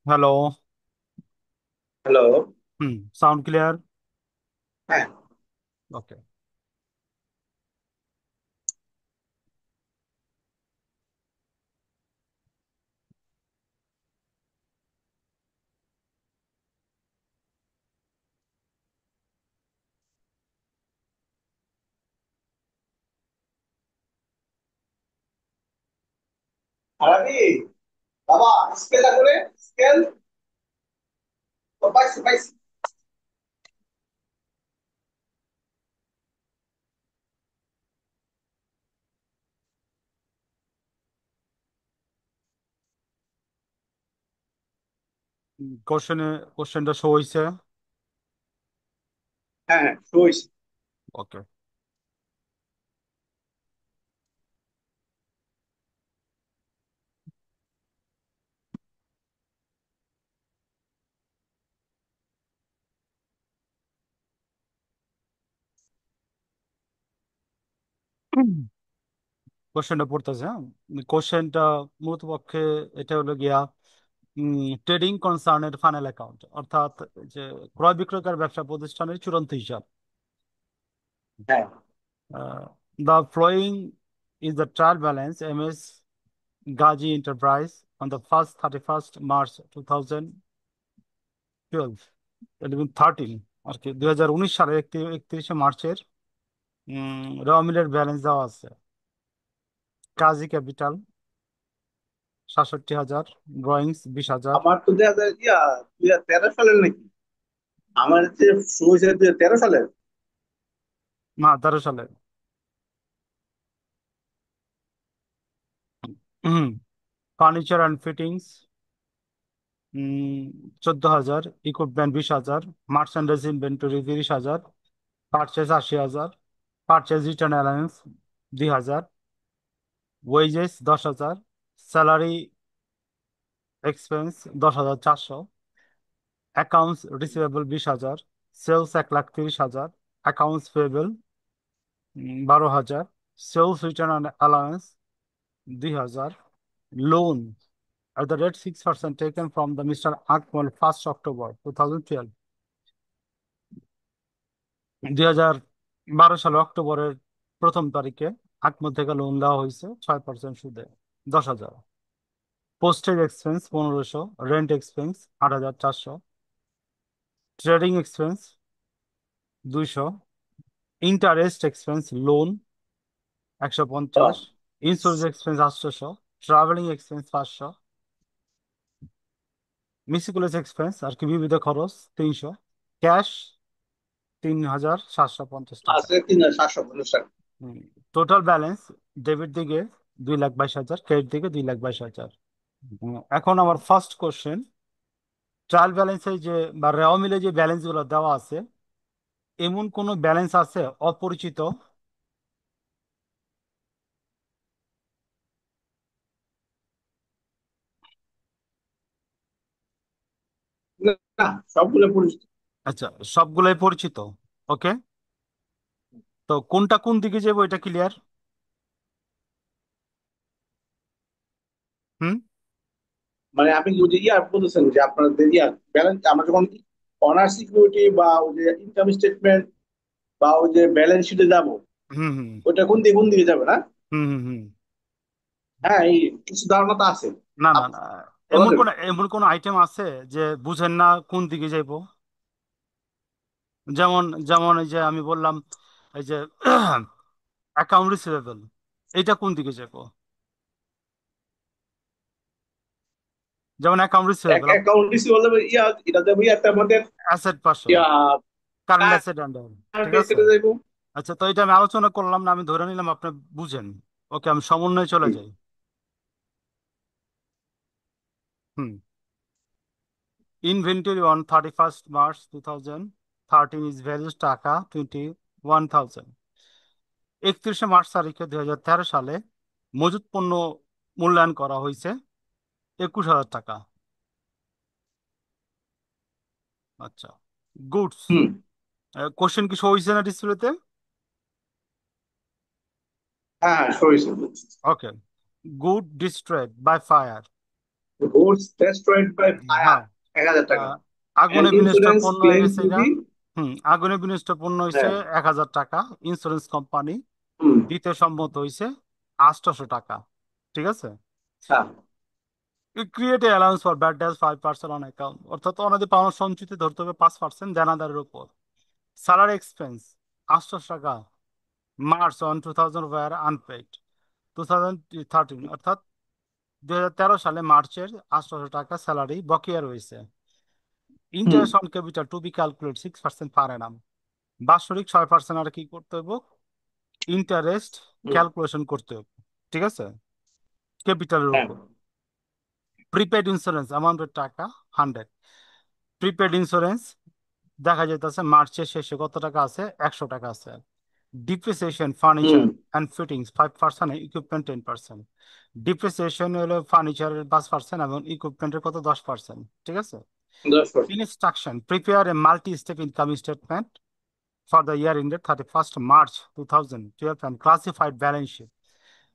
Hello. Hello. Sound clear? হ্যাঁ। ওকে। আরবি, বাবা, স্কেলটা করে স্কেল। ও পাইছি পাইছি। কোশ্চেনে কোশ্চেনটা শো হয়েছে। হ্যাঁ হ্যাঁ, শুইছি। ওকে। কোশ্চেনটা পড়তেছে, হ্যাঁ। কোশ্চেনটা মূলত পক্ষে এটা হলো গিয়া ট্রেডিং কনসার্নের ফাইনাল অ্যাকাউন্ট, অর্থাৎ যে ক্রয় বিক্রয়কার ব্যবসা প্রতিষ্ঠানের চূড়ান্ত হিসাব। হ্যাঁ। The following is the trial balance MS Gaji Enterprise on the first 31st March 2012 এবং 13 আর কি 2019 সালের 31শে মার্চের র মিলের ব্যালেন্স দেওয়া আছে। কাজী ক্যাপিটাল 67,000, ড্রয়িংস 20,000। আমার তো 2013 সালের নাকি? আমার হচ্ছে শুইছে 2013 সালের। না, 13 সালে। Furniture and fittings 14,000, equipment 20,000, merchandise inventory 30,000, purchase 80,000, purchase return allowance 2,000, wages 10,000, salary expense 10,400, accounts receivable 20,000, sales 1,30,000, accounts payable 12,000, sales return allowance 2,000, loan at the rate 6% taken from the Mr. Akmal 1st October 2012। 2012 সালে অক্টোবরের প্রথম তারিখে আকমল থেকে loan দেওয়া হয়েছে 6% সুদে 10,000। Postage expense 1,500, rent expense 8,400, trading expense 200, interest expense loan 150, insurance expense 800, travelling expense 500, miscellaneous expense আর কি বিবিধ খরচ 300, ক্যাশ 3,750 টাকা। আছে 3,750 টাকা। টোটাল ব্যালেন্স ডেবিট দিকে 2,22,000, ক্রেডিট দিকে 2,22,000। এখন আমার ফার্স্ট কোশ্চেন, ট্রায়াল ব্যালেন্সে যে বা রেওয়া মিলে যে ব্যালেন্স গুলো দেওয়া আছে এমন কোনো ব্যালেন্স আছে অপরিচিত? না, না, সবগুলো পরিচিত। আচ্ছা, সবগুলাই পরিচিত। ওকে, তো কোনটা কোন দিকে যাবো এটা ক্লিয়ার? হুম। মানে আপনি যদি ইয়া বলতেছেন যে আপনাদের ইয়া ব্যালেন্স, আমরা যখন অনার সিকিউরিটি বা ওই যে ইনকাম স্টেটমেন্ট বা ওই যে ব্যালেন্স শিটে যাবো, হুম হুম ওইটা কোন দিকে যাবে না? হুম হুম হুম। হ্যাঁ, এই কিছু ধারণা তো আছে। না না আপ- না, বলা যাবে। এমন কোন আইটেম আছে যে বুঝেন না কোন দিকে যাইবো? যেমন যেমন এই যে আমি বললাম, এই যে অ্যাকাউন্ট রিসিভেবল, এটা কোন দিকে যাবো? যেমন অ্যাকাউন্ট রিসিভেবল অ্যাকাউন্ট রিসিভেবল যাবে, ইয়া এটা যাবে ইয়াতে আমাদের, অ্যাসেট পাশে, ইয়া কারেন্ট অ্যাসেট আন্ডার, ঠিক কারেন্ট আছে। এসেটে যাইবো। আচ্ছা, তো এটা আমি আলোচনা করলাম না, আমি ধরে নিলাম আপনি বুঝেন। ওকে, আমি সমন্বয়ে চলে হুম, যাই। হুম। Inventory on 31st March 2013 is values টাকা 21,000। 31শে মার্চ তারিখে 2013 সালে মজুত পণ্য মূল্যায়ন করা হয়েছে 21,000 টাকা। আচ্ছা, গুডস। হুম। কোশ্চেন কি শো হয়েছে না ডিসপ্লেতে? হ্যাঁ, হ্যাঁ, সরিয়েছে। Okay. Good destroyed by fire. Goods destroyed by fire, হ্যাঁ। 1,000 টাকা। আহ, এন্ড আগুনে বিনষ্ট ইন্স্যুরেন্স পণ্য হয়ে ক্লেম গেছে টু গা। দি। হুম, আগুনে বিনষ্ট পণ্য হয়েছে হ্যাঁ। 1,000 টাকা। ইন্স্যুরেন্স কোম্পানি হুম। দিতে সম্মত হয়েছে 800 টাকা। ঠিক আছে। হ্যাঁ। Create a allowance for bad dates 5% on account, অর্থাৎ ওনাদের পাওনা সঞ্চিতি ধরতে হবে 5% দেনাদারের উপর। স্যালারি এক্সপেন্স 800 টাকা। March 1 2000 war unpaid. 2013 অর্থাৎ 2013 সালে মার্চের 800 টাকা স্যালারি বকেয়া রয়েছে। হুম। Interest on capital to be calculated 6% per annum. বাৎসরিক 6% আর কি করতে হবে? ইন্টারেস্ট হুম। ক্যালকুলেশন করতে হবে। ঠিক আছে, ক্যাপিটালের হ্যাঁ। উপর। প্রিপেড ইন্স্যুরেন্স অ্যামাউন্টের টাকা 100। প্রিপেড ইন্স্যুরেন্স দেখা যাইতেছে মার্চের শেষে কত টাকা আছে? 100 টাকা আছে। Depreciation hmm. Furniture and fittings 5%, equipment 10%। Depreciation হলো ফার্নিচারের 5% এবং ইকুইপমেন্টের কত? 10%। ঠিক আছে। 10%। Instruction prepare a multi step income statement for the year ended 31st March 2012 and classified balance sheet,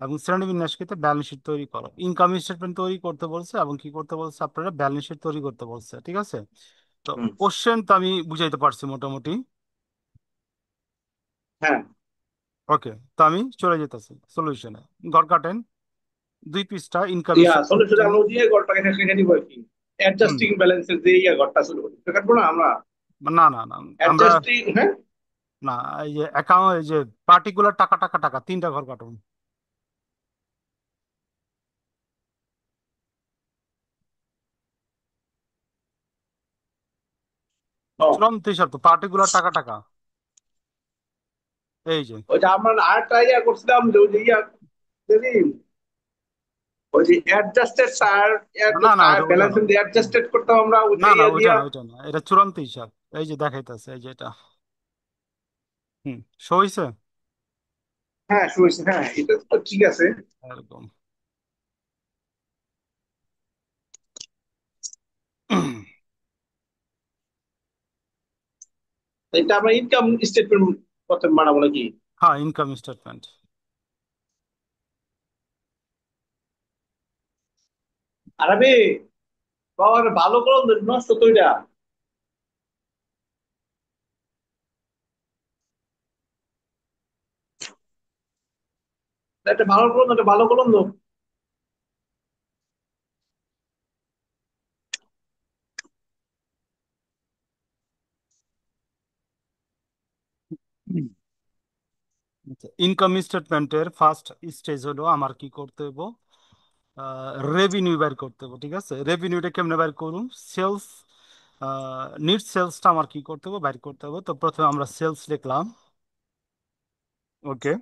এবং শ্রেণীবিন্যাসকৃত ব্যালেন্স শিট তৈরি করো। ইনকাম স্টেটমেন্ট তৈরি করতে বলছে এবং কি করতে বলছে? আপনারা ব্যালেন্স শিট তৈরি করতে বলছে। ঠিক আছে। তো হুম। কোশ্চেন তো আমি বুঝাইতে পারছি মোটামুটি। হ্যাঁ। ওকে, তো আমি চলে যেতেছি সলিউশনে। ঘর কাটেন 2 পৃষ্ঠা ইনকাম ইয়া সলিউশনে স্টেটমেন্ট। আমরা ওই যে ঘরটাকে শেখে নিব আর কি। হুম। অ্যাডজাস্টিং ব্যালেন্সের যে ইয়া ঘরটা ছিল, ওটা কাটবো না আমরা? না না না, আমরা অ্যাডজাস্টিং, হ্যাঁ। না, এই যে অ্যাকাউন্ট, এই যে পার্টিকুলার টাকা টাকা টাকা 3টা ঘর কাটুন। ও, চূড়ান্ত হিসাব তো পার্টিকুলার টাকা টাকা, এই যে। ওইটা আমরা আরেকটা ইয়া করছিলাম যে ওই যে ইয়া যদি ওই যে অ্যাডজাস্টেড না না, টায়ার ওটা ব্যালেন্স না। দিয়ে অ্যাডজাস্টেড করতাম আমরা ওই না যে না, ইয়া ওইটা দিয়া। না, ওইটা না, এটা চূড়ান্ত হিসাব। এই যে দেখাইতেছে, এই যে এটা। হুম, শো হইছে হ্যাঁ, শুনেছি, হ্যাঁ, এটা তো ঠিক আছে। এরকম। এটা আমরা ইনকাম স্টেটমেন্ট করতে বানাবো নাকি? হ্যাঁ, ইনকাম স্টেটমেন্ট। আরে বাবা, ভালো করলাম তো, নষ্ট তো এটা। একটা ভালো করলাম তো, একটা ভালো করলাম তো। ইনকাম স্টেটমেন্টের ফার্স্ট স্টেজ হলো আমার কি করতে হবে? রেভিনিউ বের করতে হবে। ঠিক আছে, রেভিনিউটা কেমনে বের করুন? সেলস, নিট সেলসটা আমার কি করতে হবে? বের করতে হবে। তো প্রথমে আমরা সেলস লিখলাম। ওকে,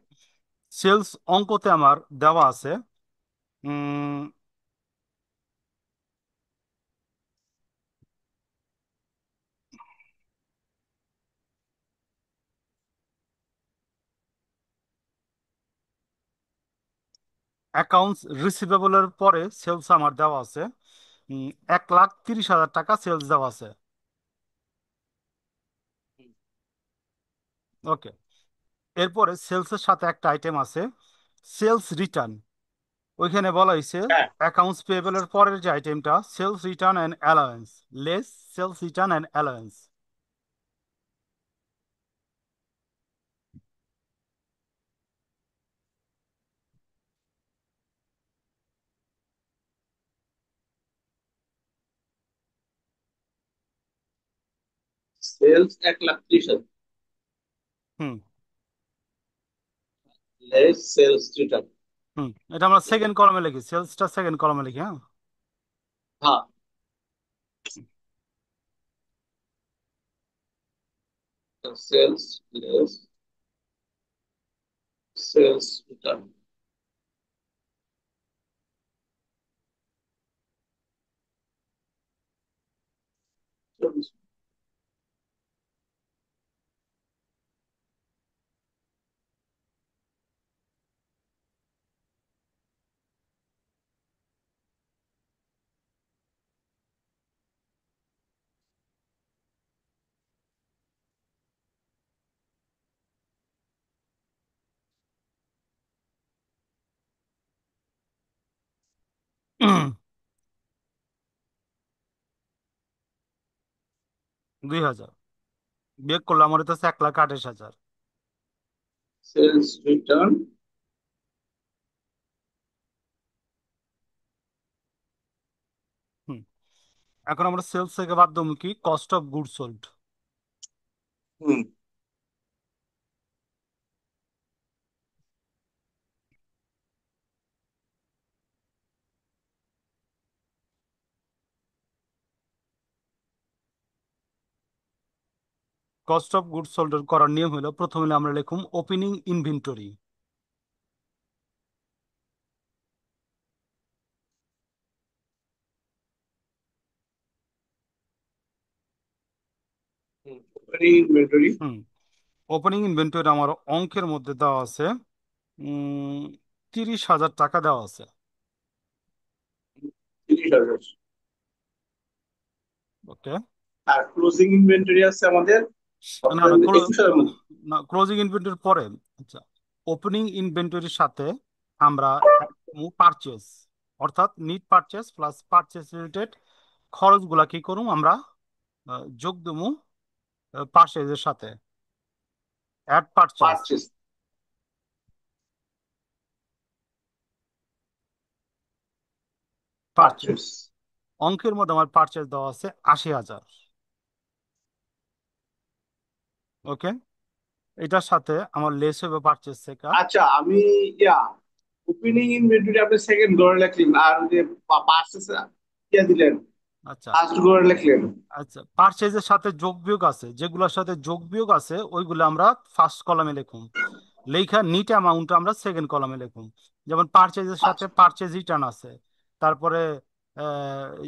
সেলস অঙ্কতে আমার দেওয়া আছে। উম, অ্যাকাউন্টস রিসিভেবলের পরে সেলস আমার দেওয়া আছে 1,30,000 টাকা সেলস দেওয়া আছে। ওকে, এরপরে সেলসের সাথে একটা আইটেম আছে সেলস রিটার্ন। ওইখানে বলা হয়েছে হ্যাঁ, অ্যাকাউন্টস পেয়েবলের পরের যে আইটেমটা sales return and allowance, less sales return and allowance. Sales 1,30,000, হুম। Less sales return. হুম, এটা আমরা সেকেন্ড কলামে লিখি, সেলসটা সেকেন্ড কলামে লিখি, হ্যাঁ। হ্যাঁ, সেলস লেস সেলস রিটার্ন। 2,000 বিয়োগ করলে আমার হইতেছে 1,28,000। Sales return. হুম, এখন আমরা সেলস থেকে বাদ দেবো কি, cost of good sold. Hmm. Cost of good sold করার নিয়ম হলো প্রথমে আমরা লিখুম ওপেনিং ইনভেন্টরি। ইনভেন্টরি। হুম, ওপেনিং ইনভেন্টরি আমার অঙ্কের মধ্যে দেওয়া আছে 30,000 টাকা দেওয়া আছে। 30,000। ওকে। আর ক্লোজিং ইনভেন্টরি আছে আমাদের না না, 21,000 মতো। না, ক্লোজিং ইনভেন্টরির পরে। আচ্ছা, ওপেনিং ইনভেন্টরির সাথে আমরা পারচেস, অর্থাৎ net purchase plus purchase related খরচগুলা কি করুম আমরা যোগ দেবো পারচেজের সাথে, add purchase. Purchase. Purchase purchase. অঙ্কের মধ্যে আমার পারচেস দেওয়া আছে 80,000। ওকে, এটার সাথে আমার লেস হবে পারচেস থেকে। আচ্ছা, আমি ইয়া ওপেনিং ইনভেন্টরি আপনি সেকেন্ড ঘরে লিখলেন, আর ওই যে পার্সেস ইয়া দিলেন, আচ্ছা। ফার্স্ট ঘরে লিখলেন। আচ্ছা, পারচেজের সাথে যোগ বিয়োগ আছে, যেগুলোর সাথে যোগ বিয়োগ আছে ওইগুলো আমরা ফার্স্ট কলামে লিখুন, লেখা নিট অ্যামাউন্ট আমরা সেকেন্ড কলামে লিখুন। যেমন পারচেজের সাথে আচ্ছা। পারচেজ রিটার্ন আছে, তারপরে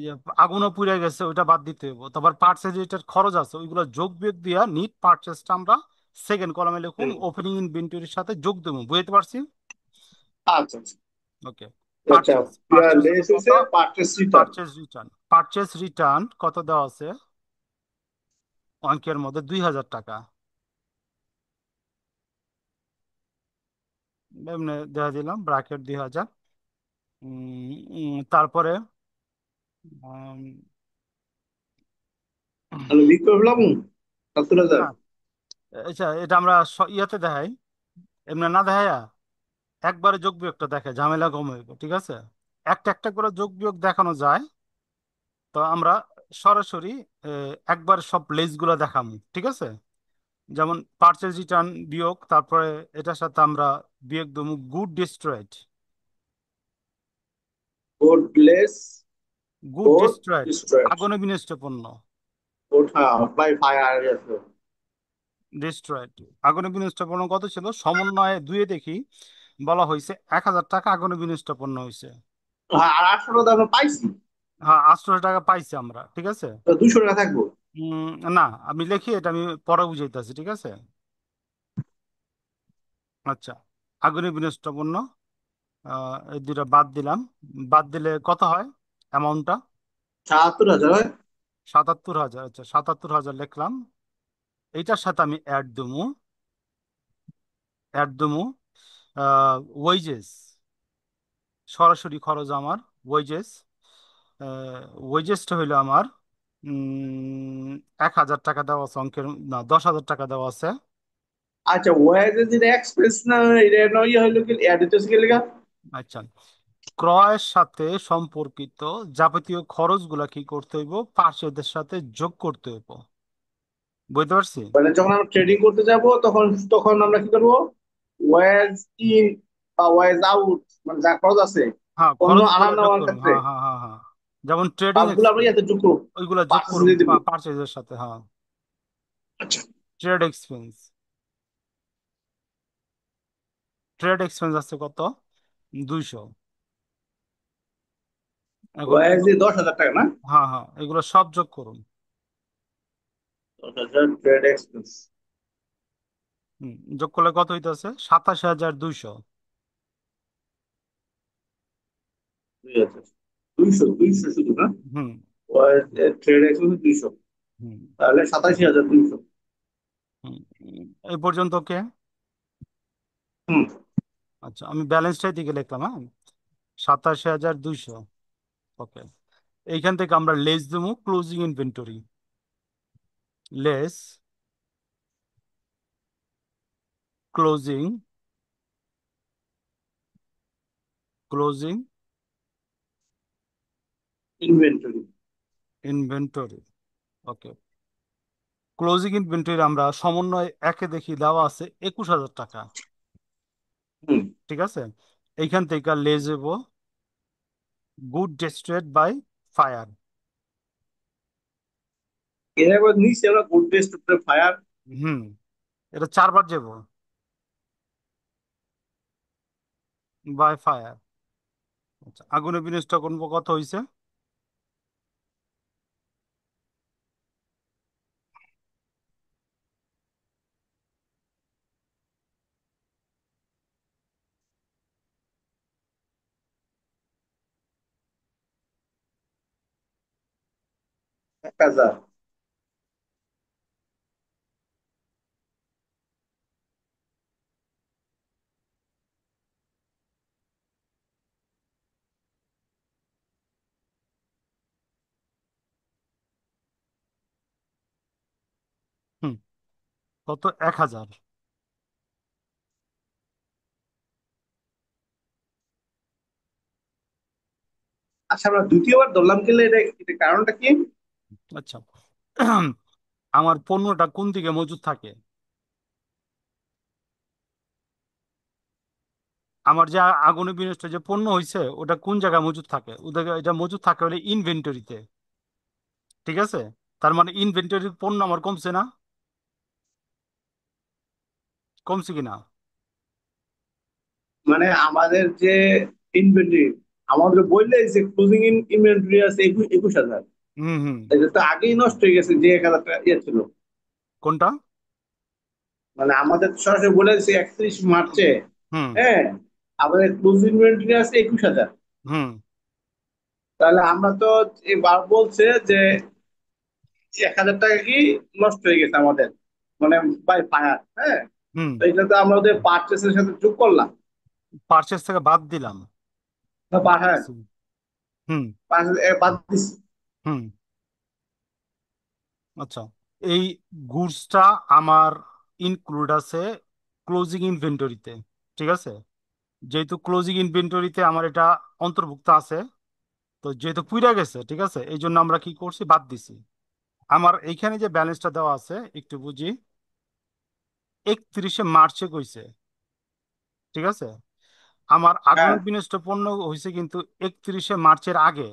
ইয়ে, আগুনও পুড়ে গেছে ওইটা বাদ দিতে হবে, তারপর পারচেজ রিটার্ন খরচ আছে, ওইগুলো যোগ বিয়োগ দিয়া নিট পারচেজটা আমরা সেকেন্ড কলামে লিখুন, হুম। ওপেনিং ইনভেন্টরির সাথে যোগ দেবো। বুঝতে পারছি? আচ্ছা, আচ্ছা। ওকে। আচ্ছা, পারচেজ পারচেজ হলো লেস কত? হইছে পারচেস রিটার্ন। পারচেজ রিটার্ন কত দেওয়া আছে অঙ্কের মধ্যে? 2,000 টাকা। এমনি দেখা দিলাম ব্র্যাকেট 2,000। তারপরে উম, আমি লিখতে পারলাম 70,000। না, আচ্ছা, এটা আমরা ইয়াতে দেখাই, এমনি না দেখাইয়া একবারে যোগ বিয়োগটা দেখে ঝামেলা কম হইব, ঠিক আছে? একটা একটা করে যোগ বিয়োগ দেখানো যায়, তো আমরা সরাসরি একবার সব লেজগুলো দেখামু, ঠিক আছে? যেমন পারচেজ রিটার্ন বিয়োগ, তারপরে এটার সাথে আমরা বিয়োগ দেবো good destroyed. Good less good good destroyed destroyed. আগুনে বিনষ্ট পণ্য। গুড, হ্যাঁ, বাই ফায়ার আছে। ডিস্ট্রয়েড আগুনে বিনষ্ট পণ্য কত ছিল? সমন্বয়ে দুয়ে দেখি বলা হয়েছে 1,000 টাকা আগুনে বিনষ্ট পণ্য হয়েছে। হ্যাঁ, আর 800 আমরা পাইছি। হ্যাঁ, 800 টাকা পাইছি আমরা, ঠিক আছে। তো 200 টাকা থাকবো। না, আমি লিখি, এটা আমি পরে বুঝাইতেছি, ঠিক আছে। আচ্ছা, আগুনে বিনষ্ট পণ্য এই দুইটা বাদ দিলাম। বাদ দিলে কত হয় অ্যামাউন্টটা? ৭৭,০০০ হয়। 77,000। আচ্ছা, 77,000 লিখলাম। এইটার সাথে আমি অ্যাড দেবো ওয়েজেস, সরাসরি খরচ আমার ওয়েজেস। ওয়েজেসটা হইলো আমার 1,000 টাকা দেওয়া আছে অঙ্কের, না 10,000 টাকা দেওয়া আছে। আচ্ছা, ওয়াইজের যেটা এক্সপ্রেস না, এটা ইয়ে হইলো কি অ্যাড হইতেছে কি লেগা? আচ্ছা, ক্রয়ের সাথে সম্পর্কিত যাবতীয় খরচগুলা কি করতে হইব, পার্সেদের সাথে যোগ করতে হইব। বুঝতে পারছি? মানে যখন আমরা ট্রেডিং করতে যাব, তখন তখন আমরা কি করবো? ওয়াইজ ইন বা ওয়াইজ আউট, মানে যা খরচ আছে হ্যাঁ, পণ্য আনা খরচগুলো যোগ নেওয়ার করুন, ক্ষেত্রে, হ্যাঁ হ্যাঁ হ্যাঁ হ্যাঁ। যেমন ট্রেডিং সবগুলো আমরা এক্সপেন্স, ইয়াতে যোগ করবো, ওইগুলা যোগ পার্চেসে করুন দিয়ে দিব। পারচেজের সাথে, হ্যাঁ। আচ্ছা। ট্রেড এক্সপেন্স, ট্রেড এক্সপেন্স আছে কত? 200। এখন ওয়াইজ 10,000 টাকা না? হ্যাঁ হ্যাঁ, এগুলো সব যোগ করুন। 10,000 ট্রেড এক্সপেন্স। যোগ করলে কত হইতেছে? 87,200। 2,000, 200 শুধু না? হুম ওয়াইজ ট্রেড এক্সপেন্স 200, হুম তাহলে 87,200। হুম। এই পর্যন্ত ওকে। হুম। আচ্ছা, আমি ব্যালেন্সটাই দিকে লিখলাম, হ্যাঁ। 87,200। ওকে। এইখান থেকে আমরা লেস দেবো closing inventory. Less closing closing inventory. Inventory. Okay. Closing inventory আমরা সমন্বয় একে দেখি দেওয়া আছে 21,000 টাকা। হুম। ঠিক আছে। এইখান থেকে লেস দেব গুড ডেস্ট্রয়েড বাই ফায়ার। এবার নিচে আমরা গুড ডে টু ফায়ার। হুম, এটা 4 বার যাব, বাই ফায়ার। আচ্ছা, আগুনে বিনষ্ট করবো, কত হয়েছে? একটা যা। হুম, কত? 1,000। আচ্ছা, আমরা দ্বিতীয়বার ধরলাম গেলে এটা এটা কারণটা কি? আচ্ছা, আমার পণ্যটা কোন দিকে মজুদ থাকে? আমার যে আগুনে বিনষ্ট যে পণ্য হয়েছে ওটা কোন জায়গায় মজুদ থাকে? ওদের এটা মজুদ থাকে হলে ইনভেন্টরিতে। ঠিক আছে। তার মানে ইনভেন্টরির পণ্য আমার কমছে না? কমছে কিনা? মানে আমাদের যে ইনভেন্টরি, আমাদের বললে যে ক্লোজিং ইনভেন্টরি আছে 21,000, হুম হুম। এটা তো আগেই নষ্ট হয়ে গেছে যে 1,000 টাকা ইয়ে ছিল। কোনটা? মানে আমাদের তো সরাসরি বলে দিচ্ছে 31 মার্চে। হুম হ্যাঁ, আমাদের ক্লোজিং ইনভেন্টরি আছে 21,000। হুম তাহলে আমরা তো এবার বলছে যে 1,000 টাকা কি নষ্ট হয়ে গেছে আমাদের, মানে বাই ফায়ার। হ্যাঁ, হুম। তো এটা তো আমরা ওদের পার্চেসের সাথে যোগ করলাম। পারচেস থেকে বাদ দিলাম। না, বাদ হ্যাঁ, দিছি। হুম পার্চেস বাদ দিচ্ছি। হুম। আচ্ছা, এই গুডসটা আমার ইনক্লুড আছে ক্লোজিং ইনভেন্টরিতে। ঠিক আছে। যেহেতু ক্লোজিং ইনভেন্টরিতে আমার এটা অন্তর্ভুক্ত আছে, তো যেহেতু পুইরা গেছে, ঠিক আছে, এই জন্য আমরা কি করছি, বাদ দিছি। আমার এইখানে যে ব্যালেন্সটা দেওয়া আছে একটু বুঝি। 31শে মার্চে কইছে। ঠিক আছে। আমার হ্যাঁ আগুনের বিনষ্ট পণ্য হয়েছে কিন্তু 31শে মার্চের আগে।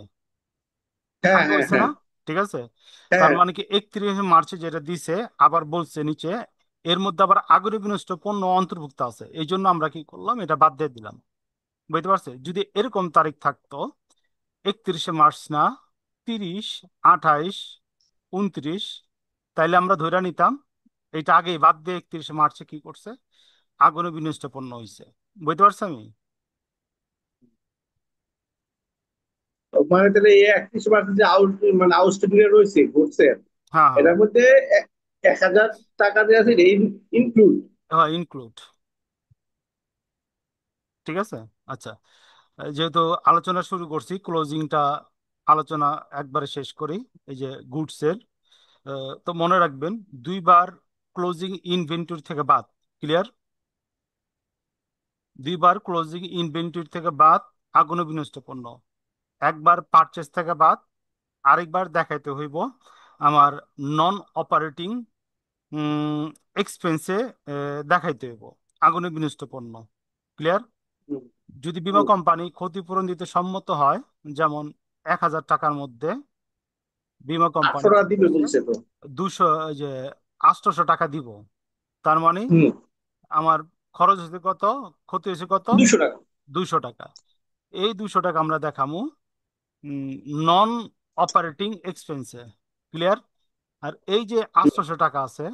হ্যাঁ আগে হ্যাঁ হয়েছে না? হ্যাঁ ঠিক আছে। তার হ্যাঁ। মানে কি 31শে মার্চে যেটা দিছে, আবার বলছে নিচে এর মধ্যে আবার আগুনে বিনষ্ট পণ্য অন্তর্ভুক্ত আছে, এই জন্য আমরা কি করলাম, এটা বাদ দিয়ে দিলাম। বুঝতে পারছে? যদি এরকম তারিখ থাকতো, 31শে মার্চ না, 30, 28, 29, তাইলে আমরা ধরে নিতাম এটা আগে বাদ দিয়ে 31শে মার্চে কি করছে, আগুনে বিনষ্ট পণ্য হয়েছে। বুঝতে পারছি আমি? মানে তাহলে এই 31% যে আউট, মানে আউটস্ট্যান্ডিং রয়েছে ঘটছে, হ্যাঁ হ্যাঁ এটার মধ্যে 1,000 টাকা যে আছে ইনক্লুড। হ্যাঁ, ইনক্লুড। ঠিক আছে। আচ্ছা, যেহেতু আলোচনা শুরু করছি, ক্লোজিংটা আলোচনা একবারে শেষ করি। এই যে গুডসের, তো মনে রাখবেন, দুইবার ক্লোজিং ইনভেন্টরি থেকে বাদ। ক্লিয়ার? দুইবার ক্লোজিং ইনভেন্টরি থেকে বাদ আগুনে বিনষ্ট পণ্য, একবার পারচেস থেকে বাদ, আরেকবার দেখাইতে হইব আমার নন অপারেটিং এক্সপেন্সে দেখাইতে হইব আগুনে বিনষ্ট পণ্য। ক্লিয়ার? হুম, যদি বীমা হুম। কোম্পানি ক্ষতিপূরণ দিতে সম্মত হয়, যেমন 1,000 টাকার মধ্যে বীমা কোম্পানি 800 টাকা দিবে বলতেছে বলছে তো। 200, ওই যে 800 টাকা দিব, তার মানে হুম। আমার খরচ হয়েছে কত, ক্ষতি হয়েছে কত? 200 টাকা। 200 টাকা। এই 200 টাকা আমরা দেখামু নন অপারেটিং এক্সপেন্সে। ক্লিয়ার? আর এই যে হুম, 800 টাকা আছে,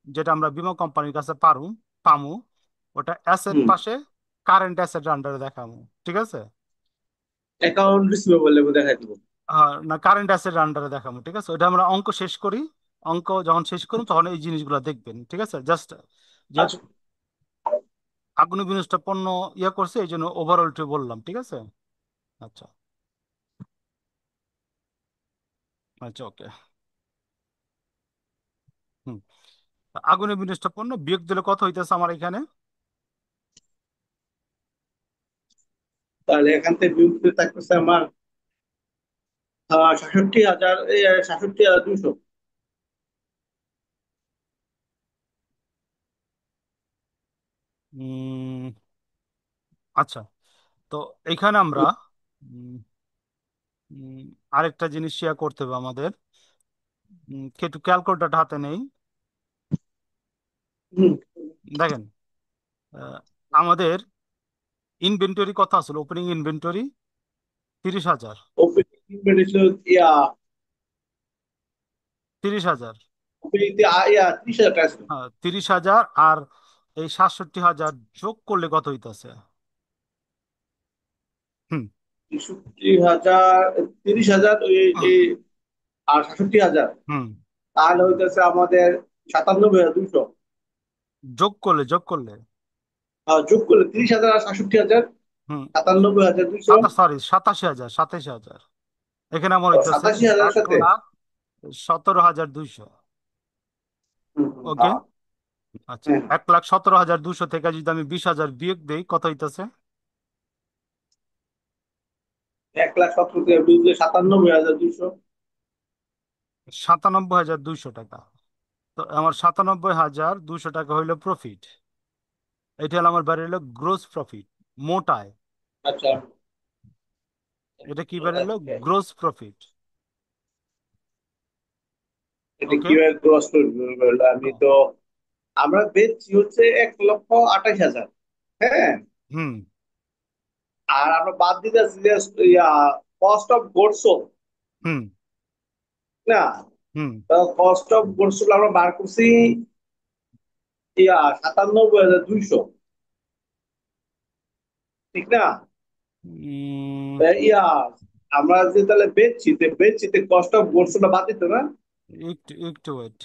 যেটা আমরা বীমা কোম্পানির কাছে পামু, ওটা অ্যাসেট হুম। পাশে কারেন্ট অ্যাসেট আন্ডারে দেখামু। ঠিক আছে? অ্যাকাউন্ট রিসিভেবল দেখাই দিব। না, কারেন্ট অ্যাসেট আন্ডারে দেখাবো। ঠিক আছে, ওটা আমরা অঙ্ক শেষ করি। অঙ্ক যখন শেষ করুন আচ্ছা, তখন এই জিনিসগুলো দেখবেন। ঠিক আছে, জাস্ট যেহেতু আচ্ছা। আগুনে বিনষ্ট পণ্য ইয়ে করছে, এই জন্য ওভারঅলটি বললাম। ঠিক আছে। আচ্ছা। আচ্ছা, ওকে। হুম। আগুনে বিনষ্ট পণ্য বিয়োগ দিলে কত হইতেছে আমার এখানে? তাহলে এখান থেকে বিমুক্ত থাকতেছে আমার 66,000, 66,200। উম, আচ্ছা, তো এইখানে আমরা উম, উম, আরেকটা জিনিস শেয়ার করতে হবে আমাদের। একটু ক্যালকুলেটরটা হাতে নেই। হুম। দেখেন, আহ, আমাদের ইনভেন্টরি কত আসলো, ওপেনিং ইনভেন্টরি 30,000। ওপেনিং ইনভেন্টরি ছিল ইয়া, 30,000। ওপেনিং 30,000 টাকা ছিল। হ্যাঁ, 30,000 আর এই 67,000 যোগ করলে কত হইতাছে? হুম। 63,000, 30,000, আর 66,000, হুম। তাহলে হইতেছে আমাদের 97,200। যোগ করলে যোগ করলে 30,000 আর 66,000, হুম, 97,200। সরি, 87,000, 27,000। এখানে আমার হইতেছে 87,000 এক সাথে। লাখ 17,200। হুম, হুম, ওকে। হ্যাঁ, আচ্ছা, হ্যাঁ। 1,17,200 থেকে যদি আমি 20,000 বিয়োগ দেই, কত হইতেছে? 1,17,000 থেকে বুঝলে 97,200। 97,200 টাকা। তো আমার 97,200 টাকা হইলো প্রফিট। এটা হলো আমার বাড়ি, হলো গ্রোস প্রফিট, মোটায়। আচ্ছা। এটা কি বাড়ি, হলো ওকে। Gross profit. এটা ওকে। কিভাবে ক্রস করবো বলো? আমি তো, আমরা বেচছি হচ্ছে 1,28,000। হ্যাঁ। হুম। আর আমরা বাদ দিতেছি যে ইয়া, কস্ট অফ গুডস হুম। না। হুম। কস্ট অফ গুডস আমরা বার করছি ইয়া 97,200, ঠিক না? উম, ইয়া, আমরা যে তাহলে বেচছি কস্ট অফ গুডস বাদ দিত না। একটু একটু ওয়েট।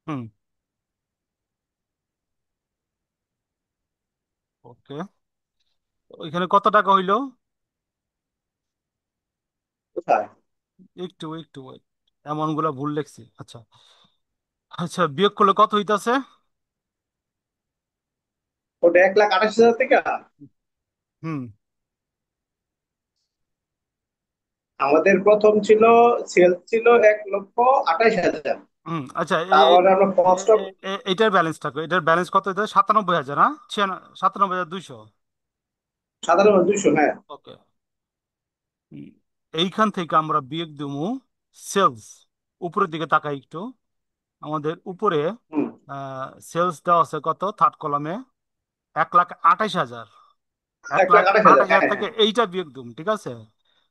হুম। ওকে। ওইখানে কত টাকা হইলো? কোথায়? একটু একটু ওয়েট, এমন গুলা ভুল লেখছি। আচ্ছা। আচ্ছা, বিয়োগ করলে কত হইতাছে? ওটা 1,28,000 থেকে হুম। আমাদের প্রথম ছিল, সেলস ছিল 1,28,000। হুম। আচ্ছা, তারপরে আমরা কস্ট অফ এটার ব্যালেন্সটা এটার ব্যালেন্স কত হইতাছে? 97,000, হ্যাঁ, 97,200। 97,200, হ্যাঁ। ওকে। এইখান থেকে আমরা বিয়োগ দেবো সেলস। উপরের দিকে তাকাই একটু, আমাদের উপরে হুম। সেলস দেওয়া আছে কত, থার্ড কলামে? 1,28,000। এক এক লাখ লাখ আঠাশ আট হাজার হাজার হ্যাঁ, থেকে হ্যাঁ। এইটা বিয়োগ দিন। ঠিক আছে,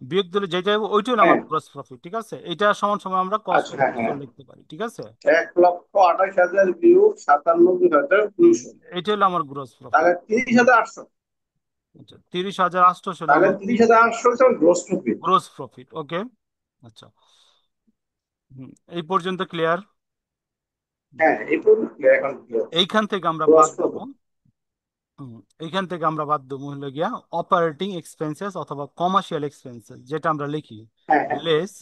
বিয়োগ দিলে যেটা হবে ওইটাই হলো হ্যাঁ। আমার গ্রস প্রফিট, ঠিক আছে? এটা সমান সমান আমরা কস্ট আচ্ছা, অফ হ্যাঁ গুডস হ্যাঁ। সোল্ড লিখতে পারি, ঠিক আছে? 1,28,000 বিয়োগ 97,200। হুম, এটা হলো আমার গ্রস প্রফিট। তাহলে 30,800। আচ্ছা, 30,800 হলো তাহলে আমার কি? 30,800 হচ্ছে গ্রোস প্রফিট। গ্রোস প্রফিট, ওকে। আচ্ছা, এই পর্যন্ত ক্লিয়ার? হ্যাঁ, এই পর্যন্ত clear, এখন ক্লিয়ার। এইখান থেকে আমরা গ্রোস বাদ দেবো। প্রফিট। এইখান থেকে আমরা বাদ দেবো হলো গিয়া অপারেটিং এক্সপেন্সেস অথবা কমার্শিয়াল এক্সপেন্সেস, যেটা আমরা লিখি হ্যাঁ হ্যাঁ। লেস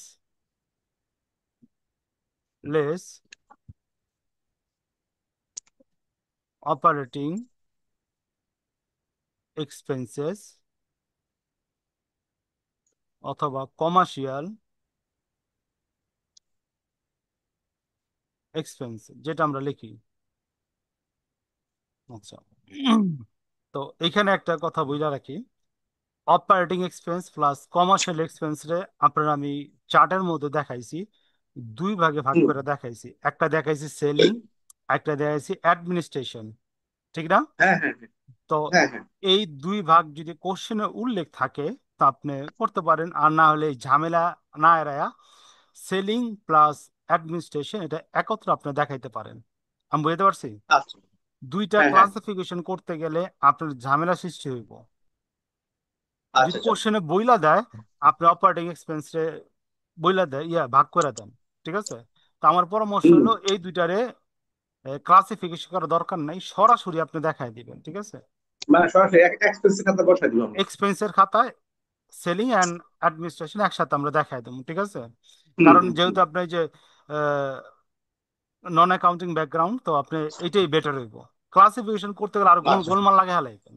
লেস অপারেটিং এক্সপেন্সেস অথবা কমার্শিয়াল এক্সপেন্স, যেটা আমরা লিখি। আচ্ছা, তো এখানে একটা কথা বুঝা রাখি, operating expense plus commercial expense রে আপনার আমি চার্টের মধ্যে দেখাইছি, দুই ভাগে ভাগ হুম। করে দেখাইছি। একটা দেখাইছি সেলিং, একটা দেখাইছি অ্যাডমিনিস্ট্রেশন, ঠিক না? হ্যাঁ হ্যাঁ হ্যাঁ তো হ্যাঁ হ্যাঁ। এই দুই ভাগ যদি কোশ্চেনে উল্লেখ থাকে তা আপনি করতে পারেন, আর না হলে এই ঝামেলা না এড়ায়া সেলিং প্লাস অ্যাডমিনিস্ট্রেশন এটা একত্র আপনি দেখাইতে পারেন। আমি বুঝতে পারছি? আচ্ছা। দুইটা হ্যাঁ হ্যাঁ। ক্লাসিফিকেশন করতে গেলে আপনার ঝামেলা সৃষ্টি হইব। যদি আচ্ছা আচ্ছা। কোশ্চেনে বইলা দেয়, আপনি অপারেটিং এক্সপেন্স রে বইলা দেয় ভাগ করে দেন, ঠিক আছে? তো আমার পরামর্শ হুম। হলো এই দুইটারে ক্লাসিফিকেশন করার দরকার নাই, সরাসরি আপনি দেখাই দিবেন, ঠিক আছে? মানে সরাসরি এক্সপেন্সের খাতা বসাই দিব আমরা। এক্সপেন্সের খাতায় সেলিং অ্যান্ড অ্যাডমিনিস্ট্রেশন একসাথে আমরা দেখাই দেবো, ঠিক আছে? হুম কারণ হুম হুম। যেহেতু আপনি যে নন অ্যাকাউন্টিং ব্যাকগ্রাউন্ড, তো আপনি এটাই বেটার হইব। ক্লাসিফিকেশন করতে গেলে আরো আচ্ছা। গোলমাল লাগে হালাইবেন,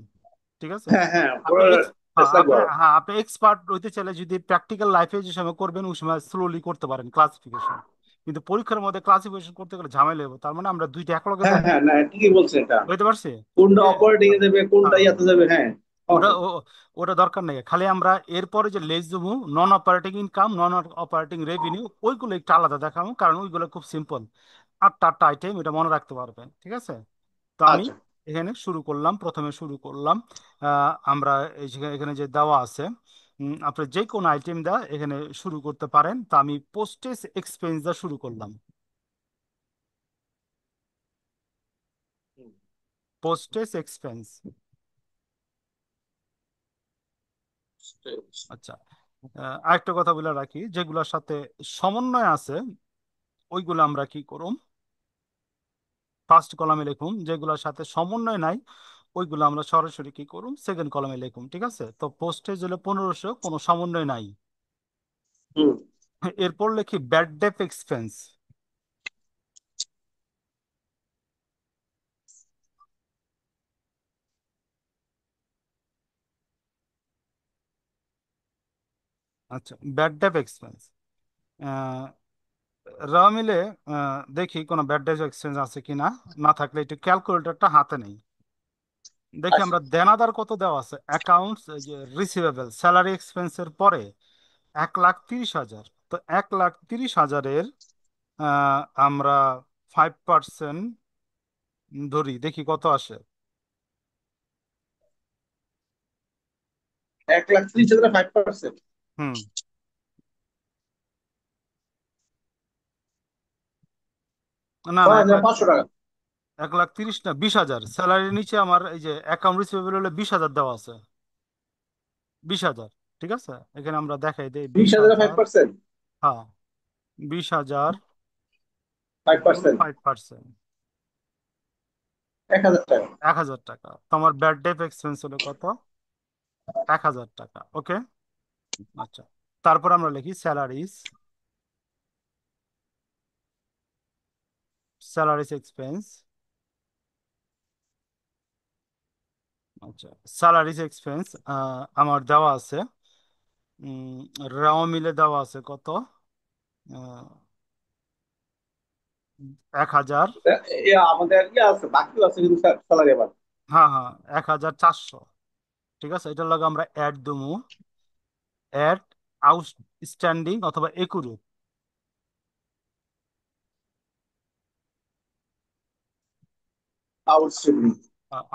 ঠিক আছে? হ্যাঁ হ্যাঁ, আপনি পুরো হ্যাঁ টেস্ট লাগবে আপনি আরো। হ্যাঁ আপনি এক্সপার্ট হইতে চাইলে যদি প্র্যাকটিক্যাল লাইফে যে সময় করবেন ওই সময় স্লোলি করতে পারেন ক্লাসিফিকেশন, কিন্তু পরীক্ষার মধ্যে ক্লাসিফিকেশন করতে গেলে ঝামেলা হবে। তার মানে আমরা দুইটা একলগে হ্যাঁ দেখাই, হ্যাঁ, না ঠিকই বলছেন এটা। বুঝতে পারছি? কোনটা এ, অপারেটিং এ দেবে, কোনটা হ্যাঁ, ইয়াতে যাবে, হ্যাঁ। হ্যাঁ ওটা হ্যাঁ। ওটা দরকার নেই, খালি আমরা এরপরে যে লেস দেবো নন অপারেটিং ইনকাম, নন অপারেটিং রেভিনিউ, ওইগুলো একটু আলাদা দেখাবো, কারণ ওইগুলো খুব সিম্পল। আটটা আটটা আইটেম, এটা মনে রাখতে পারবেন, ঠিক আছে? তো আমি আচ্ছা। এখানে শুরু করলাম, প্রথমে শুরু করলাম। আমরা এখানে যে দেওয়া আছে, আপনি যে কোনো আইটেম দা এখানে শুরু করতে পারেন। তো আমি পোস্টেজ এক্সপেন্স দা শুরু করলাম। হুম। পোস্টেজ এক্সপেন্স, আচ্ছা। আরেকটা কথা বলে রাখি, যেগুলোর সাথে সমন্বয় আছে ওইগুলো আমরা কি করুম, ফার্স্ট কলামে লিখুম। যেগুলোর সাথে সমন্বয় নাই ওইগুলো আমরা সরাসরি কি করুম, সেকেন্ড কলামে লিখুম, ঠিক আছে? তো পোস্টেজ হলো 1500, কোনো সমন্বয় নাই। হুম। এরপর লিখি ব্যাড ডেপ এক্সপেন্স। আচ্ছা, ব্যাড ডেপ এক্সপেন্স রা মিলে দেখি কোনো ব্যাড ডেপ এক্সপেন্স আছে কিনা। না থাকলে একটু ক্যালকুলেটরটা হাতে নেই, দেখি আচ্ছা। আমরা দেনাদার কত দেওয়া আছে। অ্যাকাউন্টস রিসিভেবল স্যালারি এক্সপেন্সের পরে 1,30,000। তো 1,30,000-এর আমরা 5% ধরি, দেখি কত আসে। 1,30,000 5%। হুম, না না, ছয় এক হাজার লাখ পাঁচশো টাকা 1,30,000 না, 20,000 স্যালারির নিচে আমার এই যে অ্যাকাউন্ট রিসিভেবল হলে 20,000 দেওয়া আছে। 20,000, ঠিক আছে? এখানে আমরা দেখাই দিই বিশ বিশ হাজার ফাইভ হাজার পার্সেন্ট হ্যাঁ, 20,000 ফাইভ গুণ পার্সেন্ট 5%, 1,000 টাকা। 1,000 টাকা। তোমার ব্যাড ডেপ এক্সপেন্স হলো কত? 1,000 টাকা, ওকে। আচ্ছা, তারপর আমরা লিখি স্যালারিজ, স্যালারিজ এক্সপেন্স। আচ্ছা, স্যালারিজ এক্সপেন্স আমার দেওয়া আছে, উম, রাও মিলে দেওয়া আছে কত? 1,000। আমাদের ইয়ে আছে, বাকিও আছে কিন্তু স্যালারি আবার। হ্যাঁ হ্যাঁ, 1,400, ঠিক আছে? এটার লগে আমরা অ্যাড দেবো, অ্যাড আউটস্ট্যান্ডিং অথবা একুরু, আউটস্ট্যান্ডিং।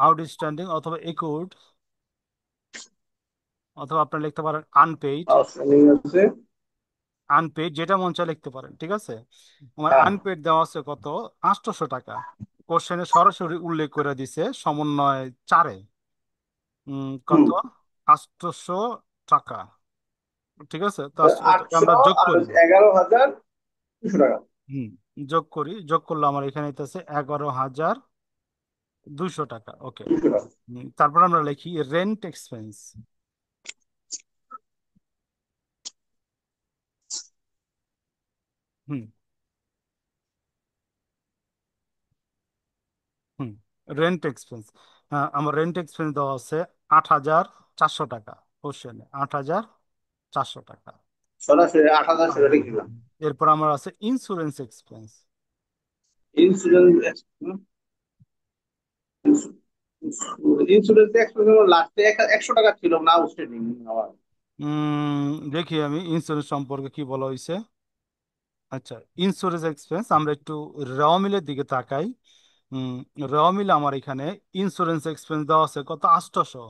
আউটস্ট্যান্ডিং অথবা একুড অথবা আপনি লিখতে পারেন আনপেইড। আউটস্ট্যান্ডিং আছে। আনপেইড যেটা মন চায় লিখতে পারেন, ঠিক আছে। আমার হ্যাঁ। আনপেইড দেওয়া আছে কত, 800 টাকা। কোশ্চেনে সরাসরি উল্লেখ করে দিছে সমন্বয় চারে। হুম। কত, 800 টাকা। ঠিক আছে, তো 800 টাকা আটশো আমরা যোগ আর করি। 11,200 টাকা। হুম, যোগ করি, যোগ করলে আমার এখানে আছে 11,200 টাকা। ওকে। 200 টাকা। তারপর আমরা লিখি রেন্ট এক্সপেন্স। হুম। হুম। রেন্ট এক্সপেন্স, আমার রেন্ট এক্সপেন্স দেওয়া আছে 8,400 টাকা। কোশ্চেনে 8,400 টাকা। সরাসরি 8,000 হ্যাঁ, সেটা হ্যাঁ, লিখলাম। হ্যাঁ। এরপর আমার আছে insurance expense. Insurance, insurance expense লাস্টে 100 টাকা ছিল না আউটস্ট্যান্ডিং আমার। দেখি আমি ইন্স্যুরেন্স সম্পর্কে কি বলা হয়েছে। আচ্ছা, ইন্স্যুরেন্স এক্সপেন্স আমরা একটু র মিলের দিকে তাকাই। উম, র মিল আমার এখানে ইন্স্যুরেন্স এক্সপেন্স দেওয়া আছে কত, 800।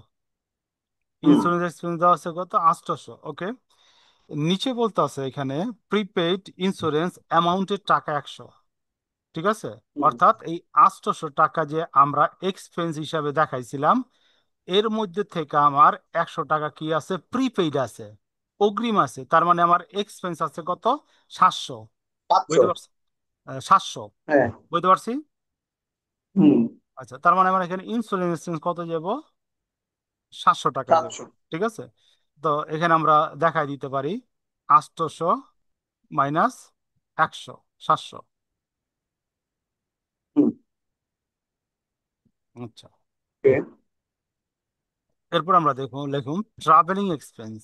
হুম। ইন্স্যুরেন্স এক্সপেন্স দেওয়া আছে কত, 800। ওকে। নিচে বলতে আছে এখানে প্রিপেইড ইন্স্যুরেন্স অ্যামাউন্টের টাকা 100। ঠিক আছে। হুম। অর্থাৎ এই 800 টাকা যে আমরা এক্সপেন্স হিসাবে দেখাইছিলাম, এর মধ্যে থেকে আমার 100 টাকা কি আছে, প্রিপেইড আছে, অগ্রিম আছে। তার মানে আমার এক্সপেন্স আছে কত, 700। 500। বুঝতে পারছি। 700। হ্যাঁ। বুঝতে পারছি। হুম। আচ্ছা, তার মানে আমার এখানে ইন্স্যুরেন্স কত যাব, 700 টাকা যাব। 700। ঠিক আছে। তো এখানে আমরা দেখাই দিতে পারি 800 মাইনাস 100, 700। হুম। আচ্ছা। ওকে। এরপর আমরা দেখুন, লিখুন ট্রাভেলিং এক্সপেন্স।